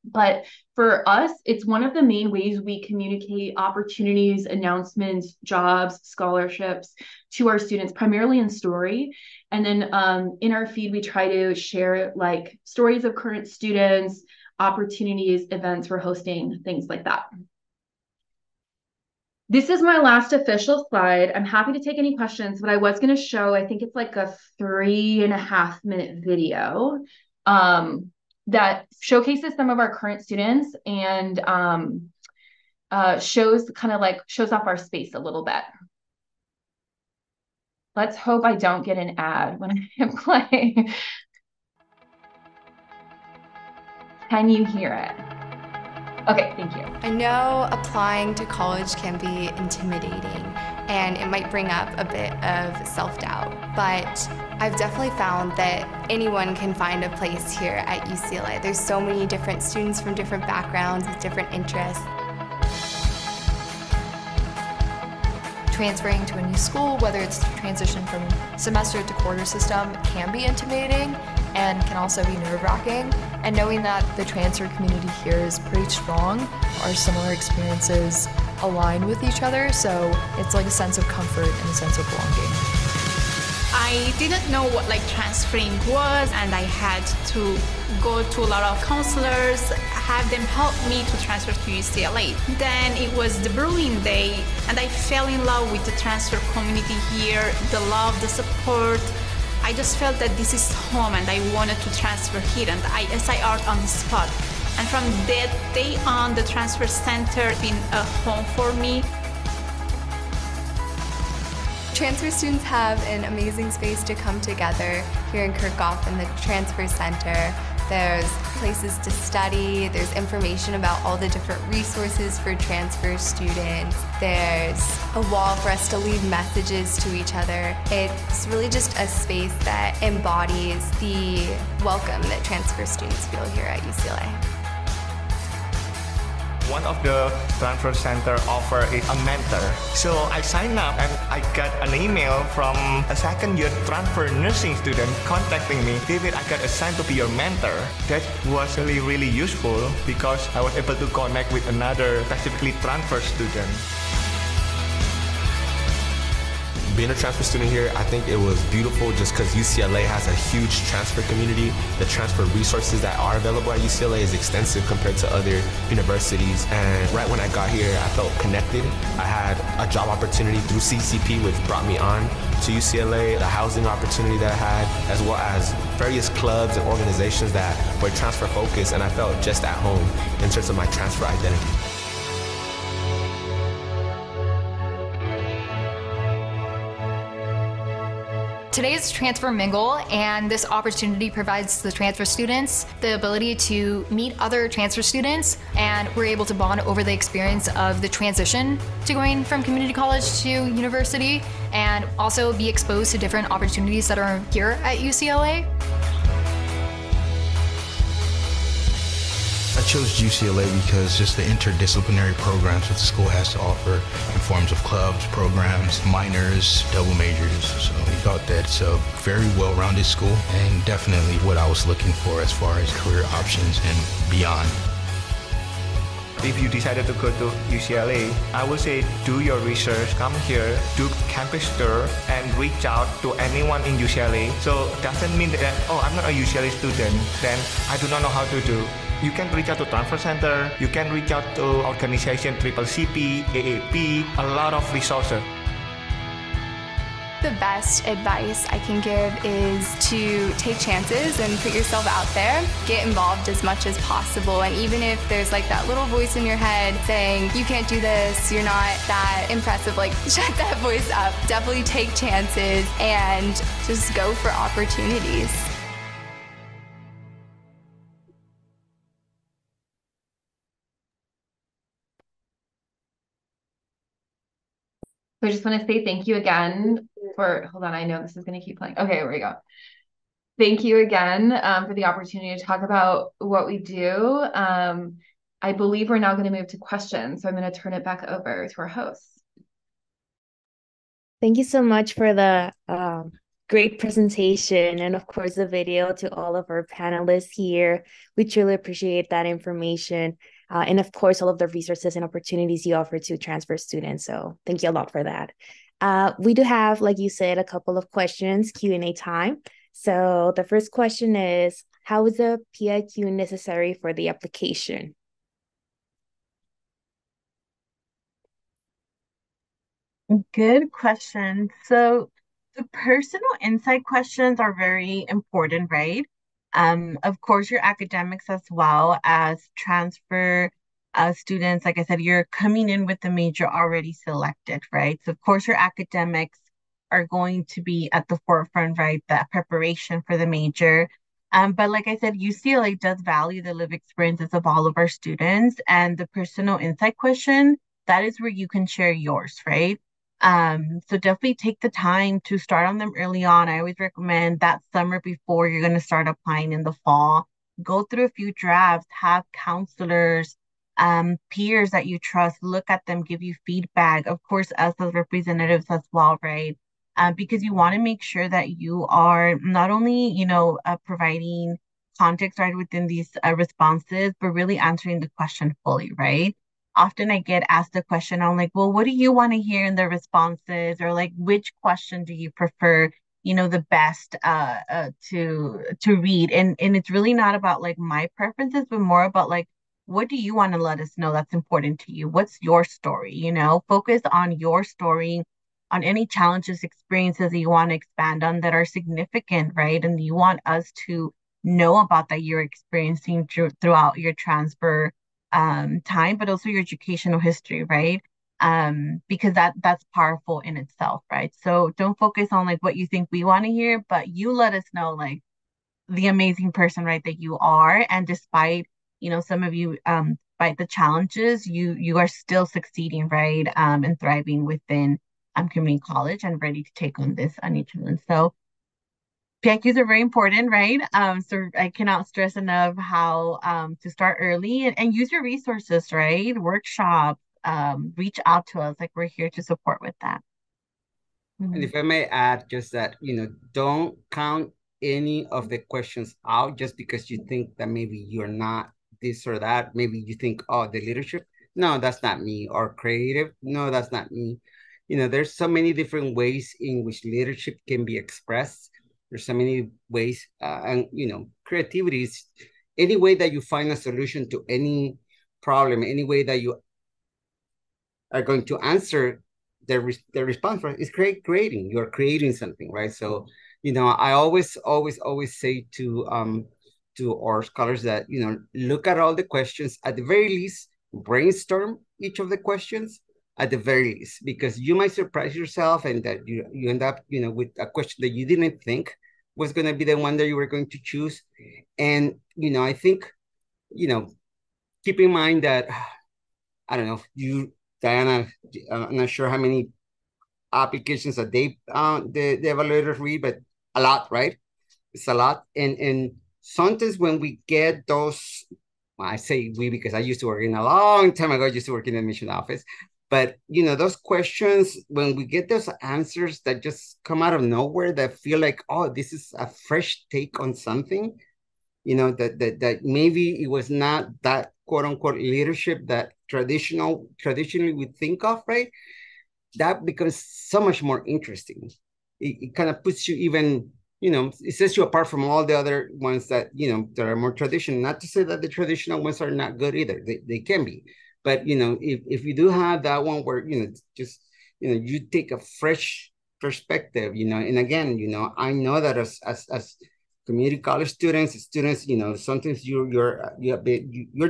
But for us, it's one of the main ways we communicate opportunities, announcements, jobs, scholarships to our students, primarily in story. And then in our feed, we try to share, like, stories of current students, opportunities, events we're hosting, things like that. This is my last official slide. I'm happy to take any questions, but I was going to show, I think it's like a 3.5-minute video that showcases some of our current students and shows off our space a little bit. Let's hope I don't get an ad when I hit play. Can you hear it? Okay, thank you. I know applying to college can be intimidating, and it might bring up a bit of self-doubt. But I've definitely found that anyone can find a place here at UCLA. There's so many different students from different backgrounds with different interests. Transferring to a new school, whether it's transition from semester to quarter system, can be intimidating and can also be nerve-wracking. And knowing that the transfer community here is pretty strong, our similar experiences align with each other, so it's like a sense of comfort and a sense of belonging. I didn't know what transferring was, and I had to go to a lot of counselors, have them help me to transfer to UCLA. Then it was the Berlin day, and I fell in love with the transfer community here, the love, the support. I just felt that this is home and I wanted to transfer here, and I SIR'd on the spot. And from that day on, the transfer center has been a home for me. Transfer students have an amazing space to come together here in Kirchhoff in the Transfer Center. There's places to study, there's information about all the different resources for transfer students. There's a wall for us to leave messages to each other. It's really just a space that embodies the welcome that transfer students feel here at UCLA. One of the transfer center offer is a mentor. So I signed up and I got an email from a second year transfer nursing student contacting me. David, I got assigned to be your mentor. That was really useful because I was able to connect with another specifically transfer student. Being a transfer student here, I think it was beautiful just because UCLA has a huge transfer community. The transfer resources that are available at UCLA is extensive compared to other universities. And right when I got here, I felt connected. I had a job opportunity through CCP, which brought me on to UCLA, the housing opportunity that I had, as well as various clubs and organizations that were transfer focused, and I felt just at home in terms of my transfer identity. Today is Transfer Mingle, and this opportunity provides the transfer students the ability to meet other transfer students, and we're able to bond over the experience of the transition to going from community college to university, and also be exposed to different opportunities that are here at UCLA. I chose UCLA because just the interdisciplinary programs that the school has to offer in forms of clubs, programs, minors, double majors. So we thought that it's a very well-rounded school and definitely what I was looking for as far as career options and beyond. If you decided to go to UCLA, I would say do your research, come here, do campus tour, and reach out to anyone in UCLA. So it doesn't mean that, oh, I'm not a UCLA student, then I do not know how to do. You can reach out to Transfer Center, you can reach out to organization CCP, AAP, a lot of resources. The best advice I can give is to take chances and put yourself out there. Get involved as much as possible, and even if there's that little voice in your head saying, you can't do this, you're not that impressive, shut that voice up. Definitely take chances and just go for opportunities. So I just want to say thank you again for, hold on, I know this is going to keep playing. Okay, here we go. Thank you again for the opportunity to talk about what we do. I believe we're now going to move to questions. So I'm going to turn it back over to our hosts. Thank you so much for the great presentation and of course the video to all of our panelists here. We truly appreciate that information. And of course, all of the resources and opportunities you offer to transfer students. So thank you a lot for that. We do have, like you said, a couple of questions, Q&A time. So the first question is, how is a PIQ necessary for the application? Good question. So the personal insight questions are very important, right? Of course, your academics as well as transfer students. Like I said, you're coming in with the major already selected, right? So of course, your academics are going to be at the forefront, right? That preparation for the major. But like I said, UCLA does value the lived experiences of all of our students, and the personal insight question, that is where you can share yours, right? So definitely take the time to start on them early on. I always recommend that summer before you're going to start applying in the fall. Go through a few drafts, have counselors, peers that you trust, look at them, give you feedback. Of course, us as representatives as well, right? Because you want to make sure that you are not only, providing context right within these responses, but really answering the question fully, right? Often I get asked the question, I'm like, well, what do you want to hear in the responses? Or like, which question do you prefer, the best to read? And it's really not about like my preferences, but more about like, what do you want to let us know that's important to you? What's your story? Focus on your story, on any challenges, experiences that you want to expand on that are significant, right? And you want us to know about that you're experiencing throughout your transfer time, but also your educational history, right? Because that's powerful in itself, right? So don't focus on like what you think we want to hear, but you let us know like the amazing person, right, that you are. And despite, some of you despite the challenges, you are still succeeding, right? And thriving within community college and ready to take on this new challenge. So PIQs are very important, right? So I cannot stress enough how to start early and use your resources, right? Workshop, reach out to us. Like we're here to support with that. And if I may add just that, don't count any of the questions out just because you think that maybe you're not this or that. Maybe you think, oh, the leadership, no, that's not me. Or creative, no, that's not me. There's so many different ways in which leadership can be expressed. There's so many ways, and creativity is any way that you find a solution to any problem, any way that you are going to answer the response, right? Is creating. You're creating something, right? So, I always say to our scholars that look at all the questions. At the very least, brainstorm each of the questions at the very least, because you might surprise yourself and that you end up with a question that you didn't think was going to be the one that you were going to choose. And I think keep in mind that I don't know, Diana, I'm not sure how many applications a day the evaluators read, but a lot, right? It's a lot. And sometimes when we get those, well, I say we because I used to work in a long time ago, I used to work in the admission office. But those questions, when we get those answers that just come out of nowhere, that feel like, oh, this is a fresh take on something, that maybe it was not that quote unquote leadership that traditionally we think of, right? That becomes so much more interesting. It kind of puts you even, it sets you apart from all the other ones that, that are more traditional. Not to say that the traditional ones are not good either. They can be. But, if you do have that one where, just, you take a fresh perspective, and again, I know that as community college students, sometimes you're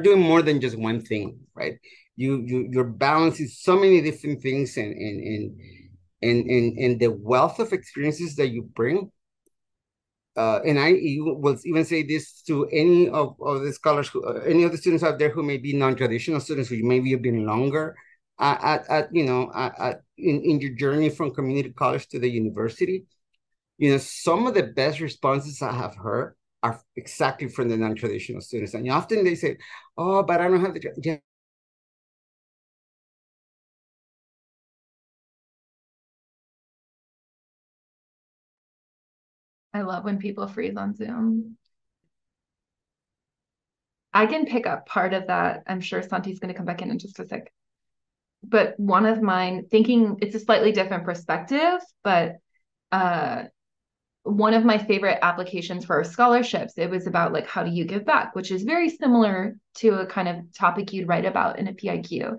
doing more than just one thing, right? You're balancing so many different things and the wealth of experiences that you bring. And I will even say this to any of the scholars, any of the students out there who may be non-traditional students, who maybe have been longer in your journey from community college to the university. Some of the best responses I have heard are exactly from the non-traditional students. And often they say, oh, but I don't have the, yeah. I love when people freeze on Zoom. I can pick up part of that. I'm sure Santi's going to come back in just a sec. But one of mine, thinking it's a slightly different perspective, but one of my favorite applications for our scholarships, it was about like, how do you give back, which is very similar to a kind of topic you'd write about in a PIQ,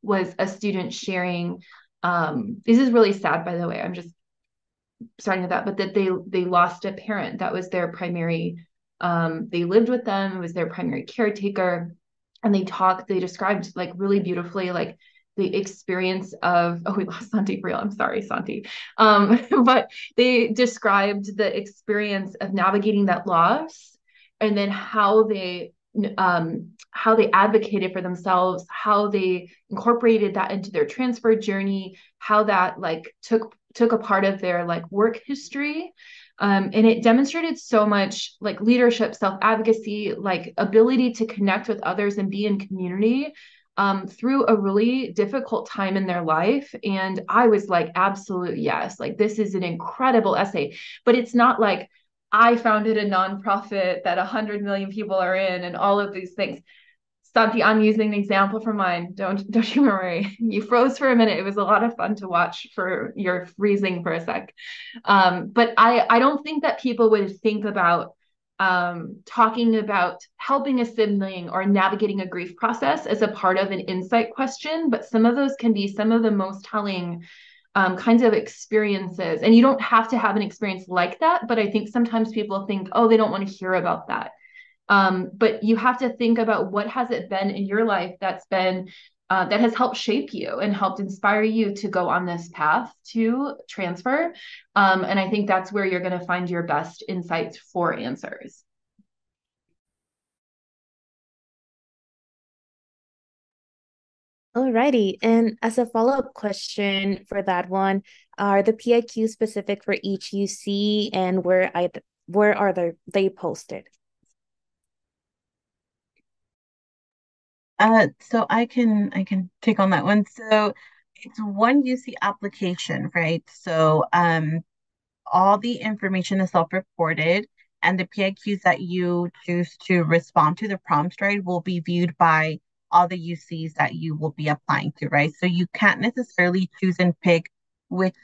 was a student sharing, this is really sad, by the way, I'm just starting with that, but that they lost a parent that was their primary, they lived with them, it was their primary caretaker, and they described like really beautifully, like the experience of, oh, we lost Santi for real. I'm sorry, Santi. But they described the experience of navigating that loss and then how they how they advocated for themselves, how they incorporated that into their transfer journey, how that like took a part of their like work history. And it demonstrated so much like leadership, self-advocacy, like ability to connect with others and be in community through a really difficult time in their life. And I was like, absolute yes, like this is an incredible essay, but it's not like I founded a nonprofit that 100 million people are in and all of these things. Santi, I'm using an example from mine. Don't you worry. You froze for a minute. It was a lot of fun to watch for your freezing for a sec. But I don't think that people would think about talking about helping a sibling or navigating a grief process as a part of an insight question. But some of those can be some of the most telling kinds of experiences. And you don't have to have an experience like that. But I think sometimes people think, oh, they don't want to hear about that. But you have to think about what has it been in your life that's been that has helped shape you and helped inspire you to go on this path to transfer. And I think that's where you're going to find your best insights for answers. Alrighty, and as a follow-up question for that one, are the PIQ specific for each UC, and where are they posted? So I can take on that one. So it's one UC application, right? So all the information is self-reported, and the PIQs that you choose to respond to the prompts, right, will be viewed by all the UCs that you will be applying to, right? So you can't necessarily choose and pick which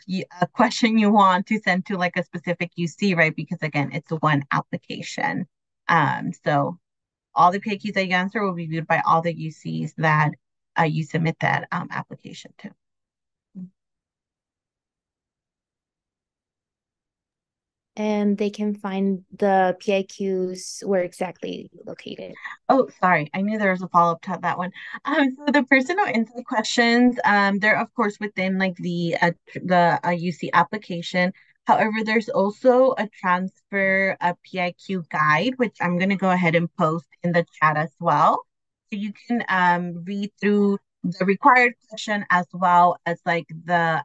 question you want to send to like a specific UC, right? Because again, it's one application. So all the PIQs that you answer will be viewed by all the UCs that you submit that application to. And they can find the PIQs where exactly located. Oh, sorry. I knew there was a follow-up to that one. So the personal insight questions, they're of course within like the UC application. However, there's also a transfer PIQ guide, which I'm going to go ahead and post in the chat as well. So you can read through the required question as well as like the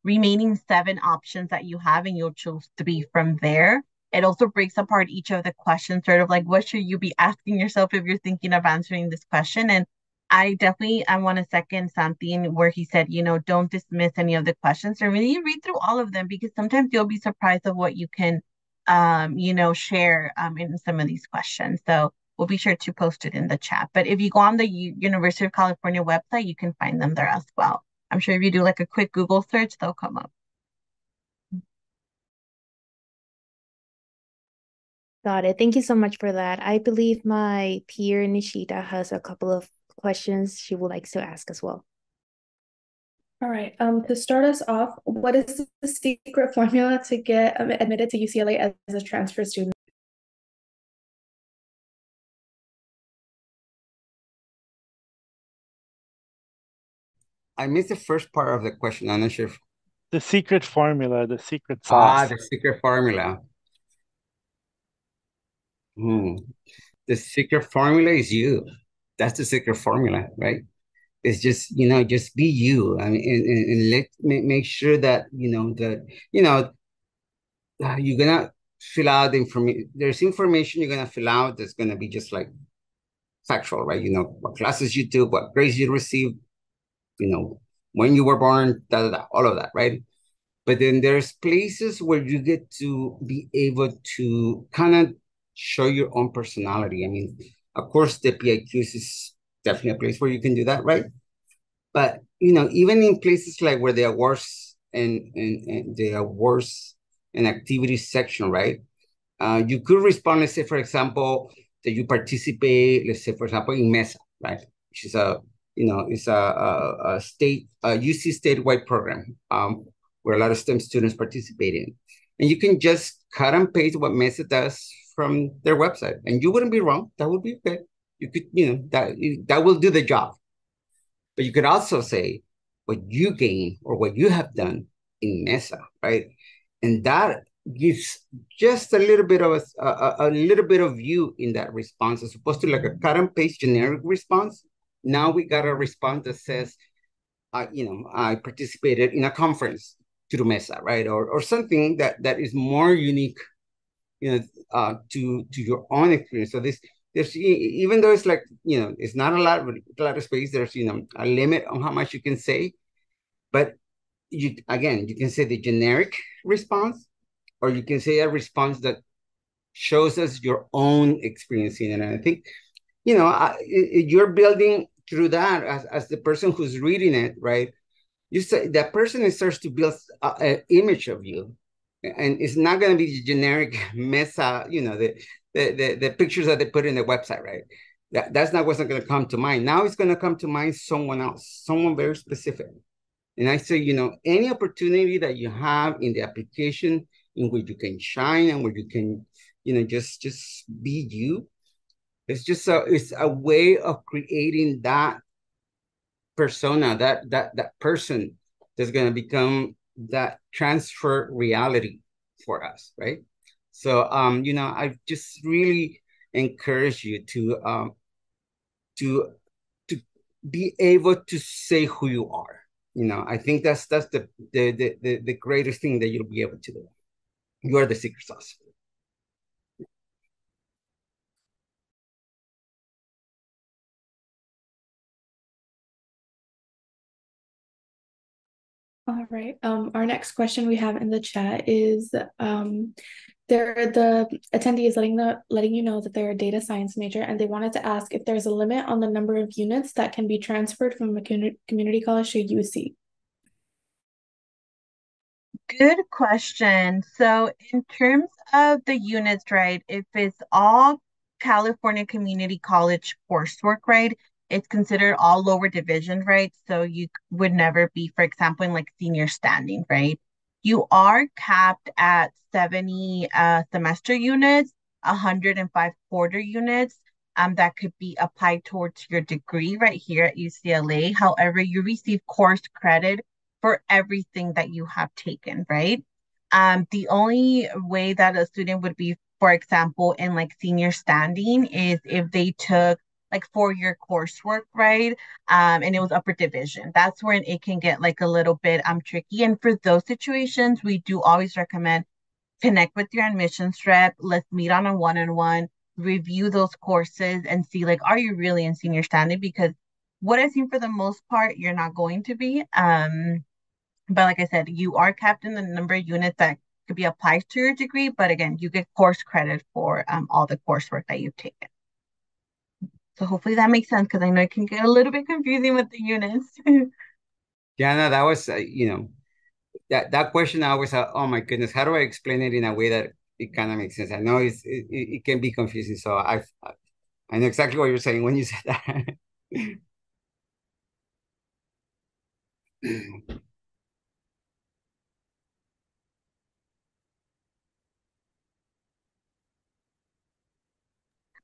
remaining 7 options that you have, and you'll choose 3 from there. It also breaks apart each of the questions, sort of like what should you be asking yourself if you're thinking of answering this question. And I want to second something where he said, don't dismiss any of the questions, or really read through all of them, because sometimes you'll be surprised of what you can, share in some of these questions. So we'll be sure to post it in the chat. But if you go on the University of California website, you can find them there as well. I'm sure if you do like a quick Google search, they'll come up. Got it. Thank you so much for that. I believe my peer Nishita has a couple of questions she would like to ask as well. All right. To start us off, what is the secret formula to get admitted to UCLA as a transfer student? I missed the first part of the question. I'm not sure if... The secret formula, the secret sauce. The secret formula. The secret formula is you. That's the secret formula, right? It's just, just be you. I mean, and make sure that, you're gonna fill out the information. There's information you're gonna fill out that's gonna be just like factual, right? What classes you took, what grades you received, when you were born, all of that, right? But then there's places where you get to be able to kind of show your own personality. I mean, of course, the PIQs is definitely a place where you can do that, right? But, even in places like where the awards and the awards and activities section, right? You could respond, let's say, for example, that you participate, let's say, for example, in MESA, right? Which is it's a state, UC statewide program where a lot of STEM students participate in. And you can just cut and paste what MESA does from their website, and you wouldn't be wrong. That would be okay. You could, that will do the job. But you could also say what you gain or what you have done in MESA, right? And that gives just a little bit of a little bit of you in that response, as opposed to like a cut and paste generic response. Now we got a response that says, I participated in a conference through Mesa, right? Or something that is more unique, to your own experience. So there's, even though it's like, it's not a lot of space, there's, a limit on how much you can say, but you can say the generic response, or you can say a response that shows us your own experience in it. And I think, you're building through that as the person who's reading it, right? You say that person starts to build an image of you, and it's not going to be generic Mesa, the pictures that they put in the website, right? That's not what's going to come to mind. Now it's going to come to mind someone else, someone very specific. And I say, any opportunity that you have in the application in which you can shine and where you can, just be you. It's a way of creating that persona, that person that's going to become that transfer reality for us, right? So, I just really encourage you to be able to say who you are. I think that's the greatest thing that you'll be able to do. You are the secret sauce. All right. Our next question we have in the chat is, the attendee is letting you know that they're a data science major, and they wanted to ask if there's a limit on the number of units that can be transferred from a community college to UC. Good question. So in terms of the units, right, if it's all California Community College coursework, right, it's considered all lower division, right? So you would never be, for example, in like senior standing, right? You are capped at 70 semester units, 105 quarter units. That could be applied towards your degree right here at UCLA. However, you receive course credit for everything that you have taken, right? The only way that a student would be, for example, in like senior standing is if they took like 4-year coursework, right? And it was upper division. That's when it can get like a little bit tricky. And for those situations, we do always recommend connect with your admissions rep. Let's meet on a one-on-one, review those courses and see like, are you really in senior standing? Because what I've seen for the most part, you're not going to be. But like I said, you are capped in the number of units that could be applied to your degree. But again, you get course credit for all the coursework that you've taken. So hopefully that makes sense, because I know it can get a little bit confusing with the units. Yeah, no, that was, that question I was, oh my goodness, how do I explain it in a way that it kind of makes sense? I know it can be confusing. So I know exactly what you're saying when you said that.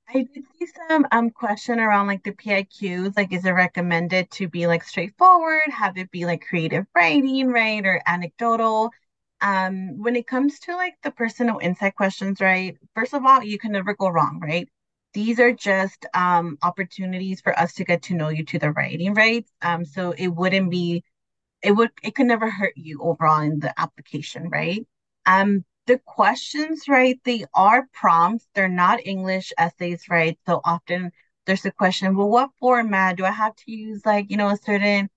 I did see some question around like the PIQs, like is it recommended to be like straightforward, have it be like creative writing, right, or anecdotal? When it comes to like the personal insight questions, right, first of all, you can never go wrong, right? These are just opportunities for us to get to know you to the writing, right? So it could never hurt you overall in the application, right? The questions, right, they are prompts. They're not English essays, right? So often there's a question, well, what format do I have to use? Like, a certain,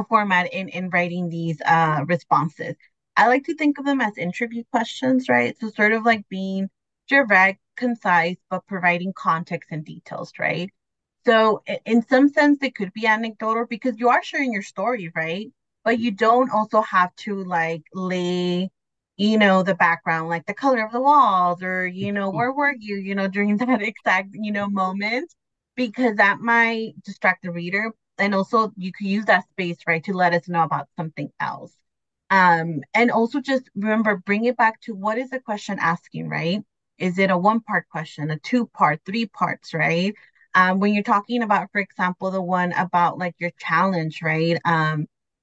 format in writing these responses. I like to think of them as interview questions, right? So sort of like being direct, concise, but providing context and details, right? So in some sense, it could be anecdotal because you are sharing your story, right? But you don't also have to like lay, the background, like the color of the walls or, where were you, during that exact, moment, because that might distract the reader. And also you could use that space, right, to let us know about something else. And also just remember, bring it back to what is the question asking, right? Is it a 1-part question, a 2-part, 3 parts, right? When you're talking about, for example, the one about like your challenge, right?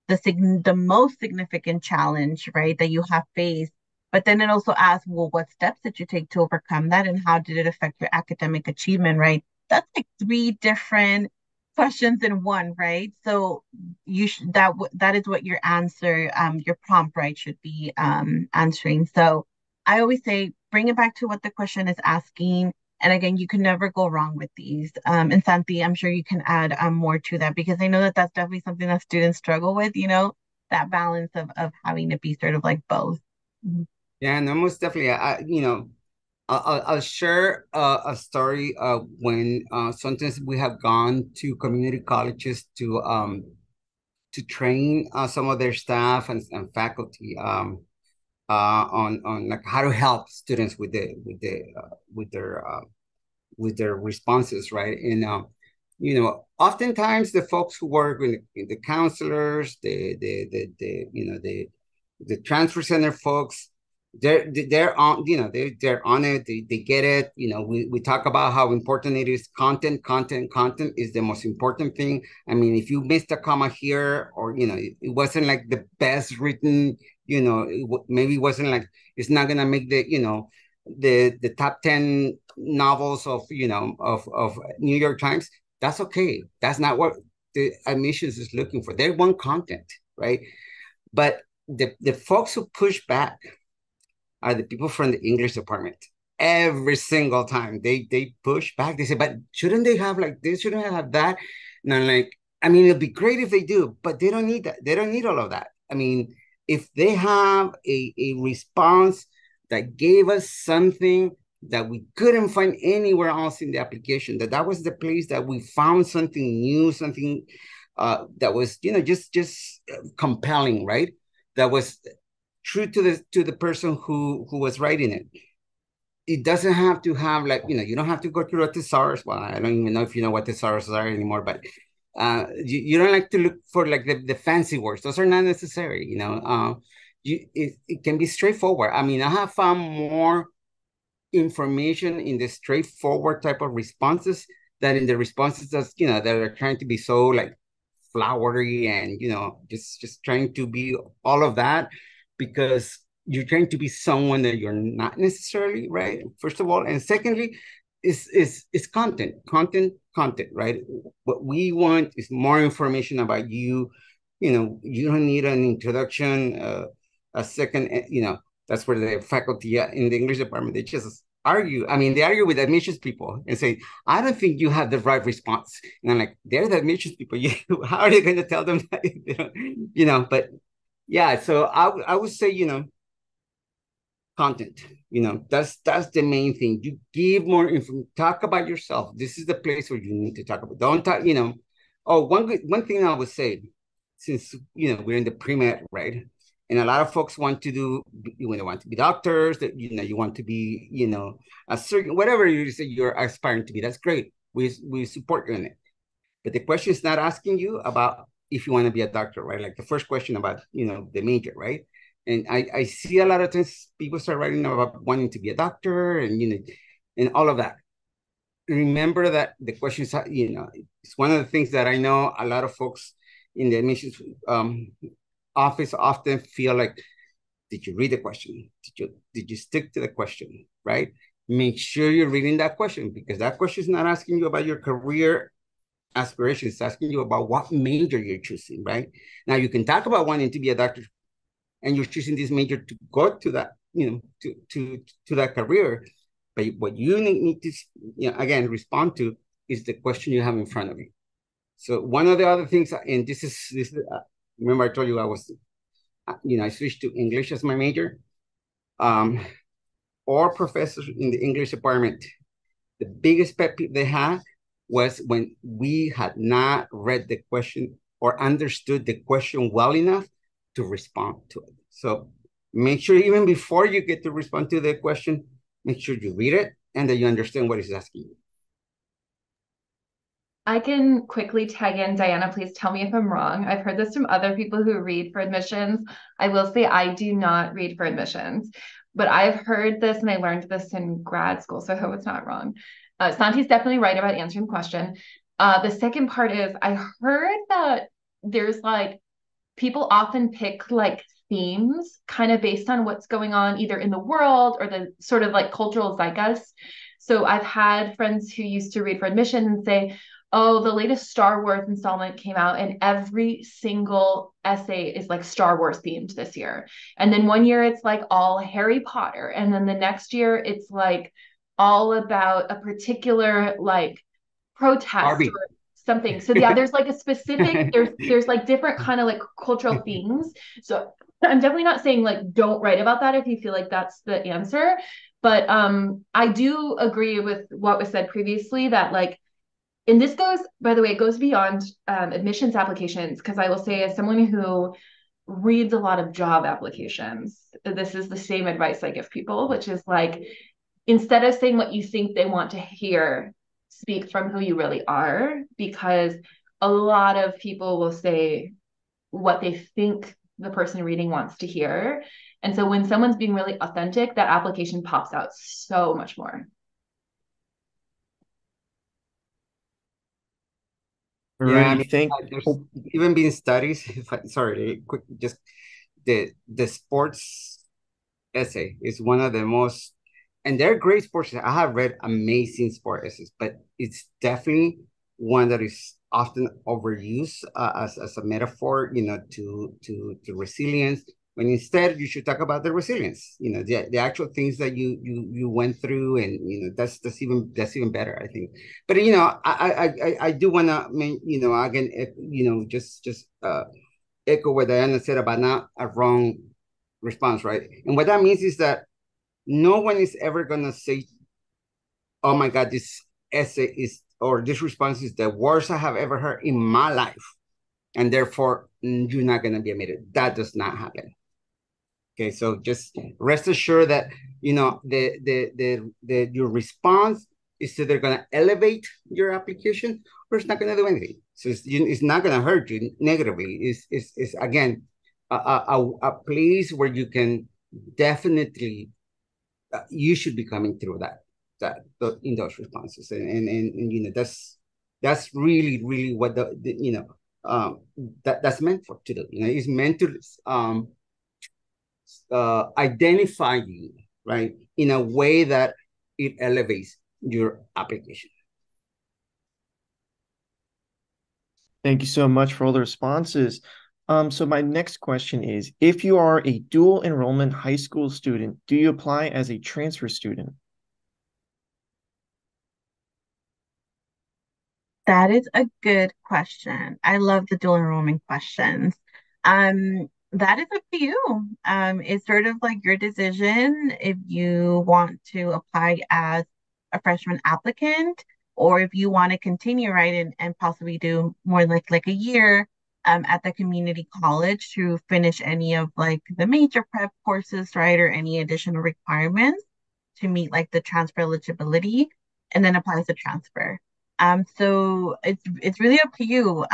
the most significant challenge, right, that you have faced. But then it also asks, well, what steps did you take to overcome that, and how did it affect your academic achievement, right? That's like three different questions in one, right? So that is what your answer, your prompt, right, should be answering. So I always say, bring it back to what the question is asking. And again, you can never go wrong with these. And Santi, I'm sure you can add more to that, because I know that that's definitely something that students struggle with, that balance of having to be sort of like both. Yeah, no, most definitely. I'll share a story when sometimes we have gone to community colleges to train some of their staff and faculty on like how to help students with their responses, right? And oftentimes the folks who work in the counselors, the transfer center folks, they're on, they're on it. They get it. We talk about how important it is. Content is the most important thing. I mean, if you missed a comma here, or it wasn't like the best written, maybe it wasn't like, it's not gonna make the top 10 novels of New York Times. That's okay. That's not what the admissions is looking for. They want content, right? But the folks who push back are the people from the English department. Every single time they push back, they say, but shouldn't they have like this? Shouldn't they have that? And I'm like, I mean, it'd be great if they do, but they don't need that. They don't need all of that. I mean, if they have a response that gave us something that we couldn't find anywhere else in the application, that was the place that we found something new, something that was, just compelling, right? That was true to the person who was writing it. It doesn't have to have like, you don't have to go through a thesaurus. Well, I don't even know if you know what thesaurus are anymore, but you don't like to look for like the fancy words. Those are not necessary, it can be straightforward. I mean, I have found more information in the straightforward type of responses than in the responses that are trying to be so like flowery and just trying to be all of that, because you're trying to be someone that you're not necessarily, right? First of all, and secondly, is content, right? What we want is more information about you. You don't need an introduction, a second. That's where the faculty in the English department, they just argue. I mean, they argue with admissions people and say, I don't think you have the right response. And I'm like, they're the admissions people. How are they going to tell them that? But yeah, so I would say, content, that's the main thing. You give more info, talk about yourself. This is the place where you need to talk about. Don't talk, one thing I would say, since, we're in the pre-med, right? And a lot of folks want to do, when they want to be doctors, that, you want to be, a certain, whatever you say you're aspiring to be, that's great. We support you in it. But the question is not asking you about if you want to be a doctor, right? Like the first question about, the major, right? And I see a lot of times people start writing about wanting to be a doctor and, and all of that. Remember that the question is, it's one of the things that I know a lot of folks in the admissions office often feel like, did you read the question? Did you stick to the question, right? Make sure you're reading that question, because that question is not asking you about your career aspirations. It's asking you about what major you're choosing, right? Now, you can talk about wanting to be a doctor and you're choosing this major to go to that, to that career. But what you need to, again, respond to is the question you have in front of you. So one of the other things, and this is remember I told you I switched to English as my major. Or professors in the English department, the biggest pet peeve they had was when we had not read the question or understood the question well enough to respond to it. So make sure even before you get to respond to the question, make sure you read it and that you understand what it's asking you. I can quickly tag in, Diana, please tell me if I'm wrong. I've heard this from other people who read for admissions. I will say I do not read for admissions, but I've heard this and I learned this in grad school, so I hope it's not wrong. Santi's definitely right about answering the question. The second part is I heard that there's like people often pick like themes kind of based on what's going on either in the world or the sort of like cultural zeitgeist. So I've had friends who used to read for admission and say, oh, the latest Star Wars installment came out and every single essay is like Star Wars themed this year. And then one year it's like all Harry Potter. And then the next year it's like all about a particular like protest Barbie. or something. So yeah, there's like a specific, there's like different kind of like cultural themes. So I'm definitely not saying like don't write about that if you feel like that's the answer. But I do agree with what was said previously that like, and this goes, by the way, it goes beyond admissions applications, because I will say as someone who reads a lot of job applications, this is the same advice I give people, which is like, instead of saying what you think they want to hear, speak from who you really are, because a lot of people will say what they think the person reading wants to hear. And so when someone's being really authentic, that application pops out so much more. Yeah, I mean, there's even been studies. Sorry, quick, just the sports essay is one of the most, and they're great sports. I have read amazing sport essays, but it's definitely one that is often overused as a metaphor, to resilience. When instead you should talk about the resilience, the actual things that you went through, and that's even better, I think. But I do want to, again, just echo what Diana said about not a wrong response, right? And what that means is that no one is ever gonna say, "Oh my God, this essay is or this response is the worst I have ever heard in my life," and therefore you're not gonna be admitted. That does not happen. Okay, so just rest assured that your response is either gonna elevate your application or it's not gonna do anything. So it's not gonna hurt you negatively. It's again a place where you can definitely you should be coming through in those responses, and that's really what that's meant to do. It's meant to identify you, right, in a way that it elevates your application. Thank you so much for all the responses. So my next question is, if you are a dual enrollment high school student, do you apply as a transfer student? That is a good question. I love the dual enrollment questions. That is up to you. It's sort of like your decision if you want to apply as a freshman applicant, or if you want to continue, right, and possibly do more like a year at the community college to finish any of like the major prep courses, right, or any additional requirements to meet like the transfer eligibility, and then apply as a transfer. So it's really up to you.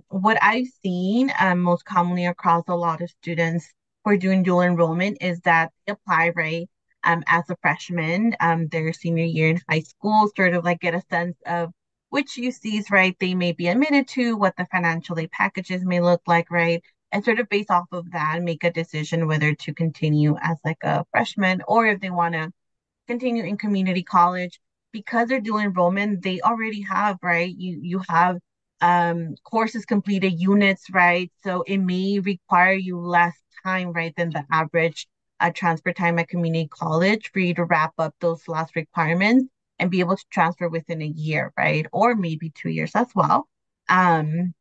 What I've seen most commonly across a lot of students who are doing dual enrollment is that they apply, right, as a freshman, their senior year in high school, sort of like get a sense of which UCs, right, they may be admitted to, what the financial aid packages may look like, right, and sort of based off of that, make a decision whether to continue as like a freshman or if they want to continue in community college. Because they're dual enrollment, they already have, right? You have courses completed, units, right? So it may require you less time, right, than the average transfer time at community college for you to wrap up those last requirements and be able to transfer within a year, right? Or maybe 2 years as well. And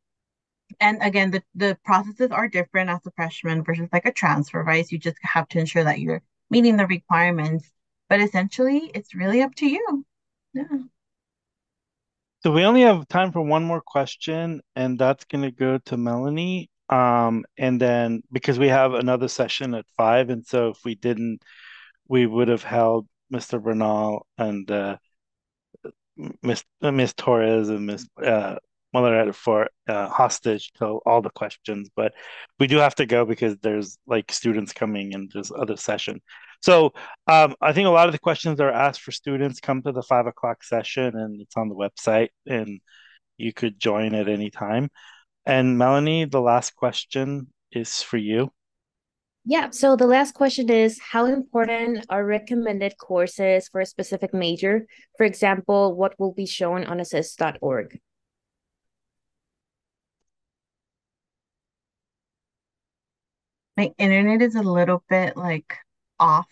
again, the processes are different as a freshman versus like a transfer, right? So you just have to ensure that you're meeting the requirements. But essentially, it's really up to you. Yeah. So we only have time for one more question, and that's going to go to Melanie. And then because we have another session at 5, and so if we didn't, we would have held Mr. Bernal and Miss Torres and Miss Muller for hostage till all the questions. But we do have to go because there's like students coming and there's other session. So I think a lot of the questions that are asked for students come to the 5 o'clock session, and it's on the website, and you could join at any time. And Melanie, the last question is for you. Yeah, so the last question is, how important are recommended courses for a specific major? For example, what will be shown on assist.org? My internet is a little bit like off,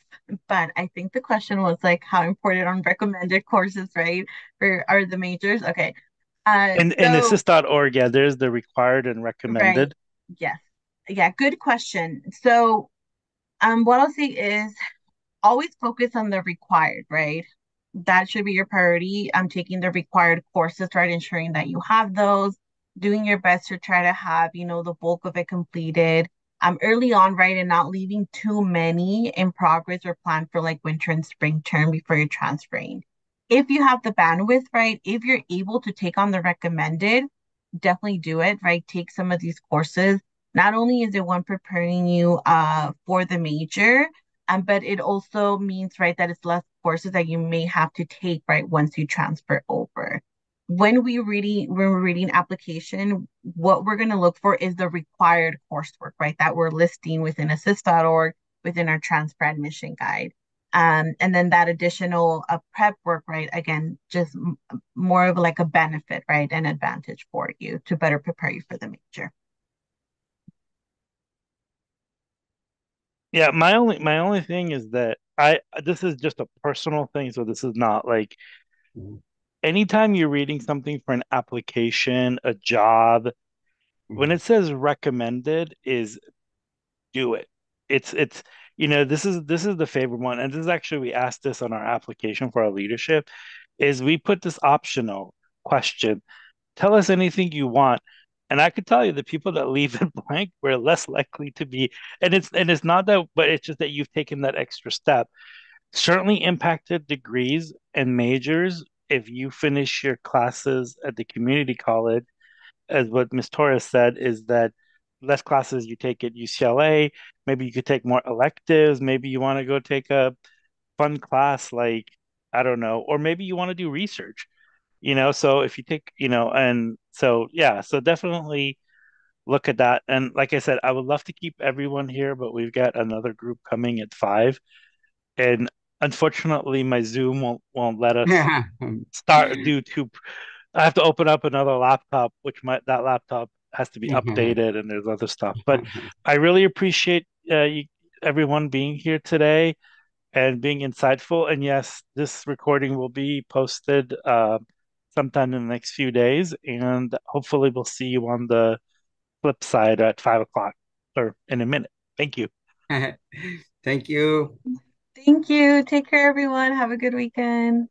but I think the question was like how important are recommended courses, right? For are the majors? Okay. In So assist.org, yeah, there's the required and right, recommended. yes. Yeah, good question. So what I'll say is always focus on the required, right? That should be your priority. I'm taking the required courses, right? Ensuring that you have those, doing your best to try to have, the bulk of it completed early on, right? And not leaving too many in progress or plan for like winter and spring term before you're transferring. If you have the bandwidth, right? If you're able to take on the recommended, definitely do it, right? Take some of these courses. Not only is it one preparing you for the major, but it also means, right, that it's less courses that you may have to take, right, once you transfer over. When we're reading application, what we're going to look for is the required coursework, right, that we're listing within assist.org, within our transfer admission guide. And then that additional prep work, right, again, just more of like a benefit, right, an advantage for you to better prepare you for the major. Yeah, my only thing is that this is just a personal thing, so this is not like anytime you're reading something for an application, a job, when it says recommended is do it. It's this is the favorite one, and this is actually we asked this on our application for our leadership, is we put this optional question. Tell us anything you want. And I could tell you the people that leave it blank were less likely to be, and it's not that, but it's just that you've taken that extra step. Certainly impacted degrees and majors if you finish your classes at the community college, as what Ms. Torres said, is that less classes you take at UCLA, maybe you could take more electives, maybe you want to go take a fun class like, I don't know, or maybe you want to do research, so if you take, and so yeah, so definitely look at that. And like I said, I would love to keep everyone here, but we've got another group coming at 5, and unfortunately my Zoom won't let us start due to I have to open up another laptop, that laptop has to be updated, and there's other stuff. But I really appreciate everyone being here today and being insightful. And yes, this recording will be posted sometime in the next few days, and hopefully we'll see you on the flip side at 5 o'clock or in a minute. Thank you. Thank you. Thank you. Take care, everyone. Have a good weekend.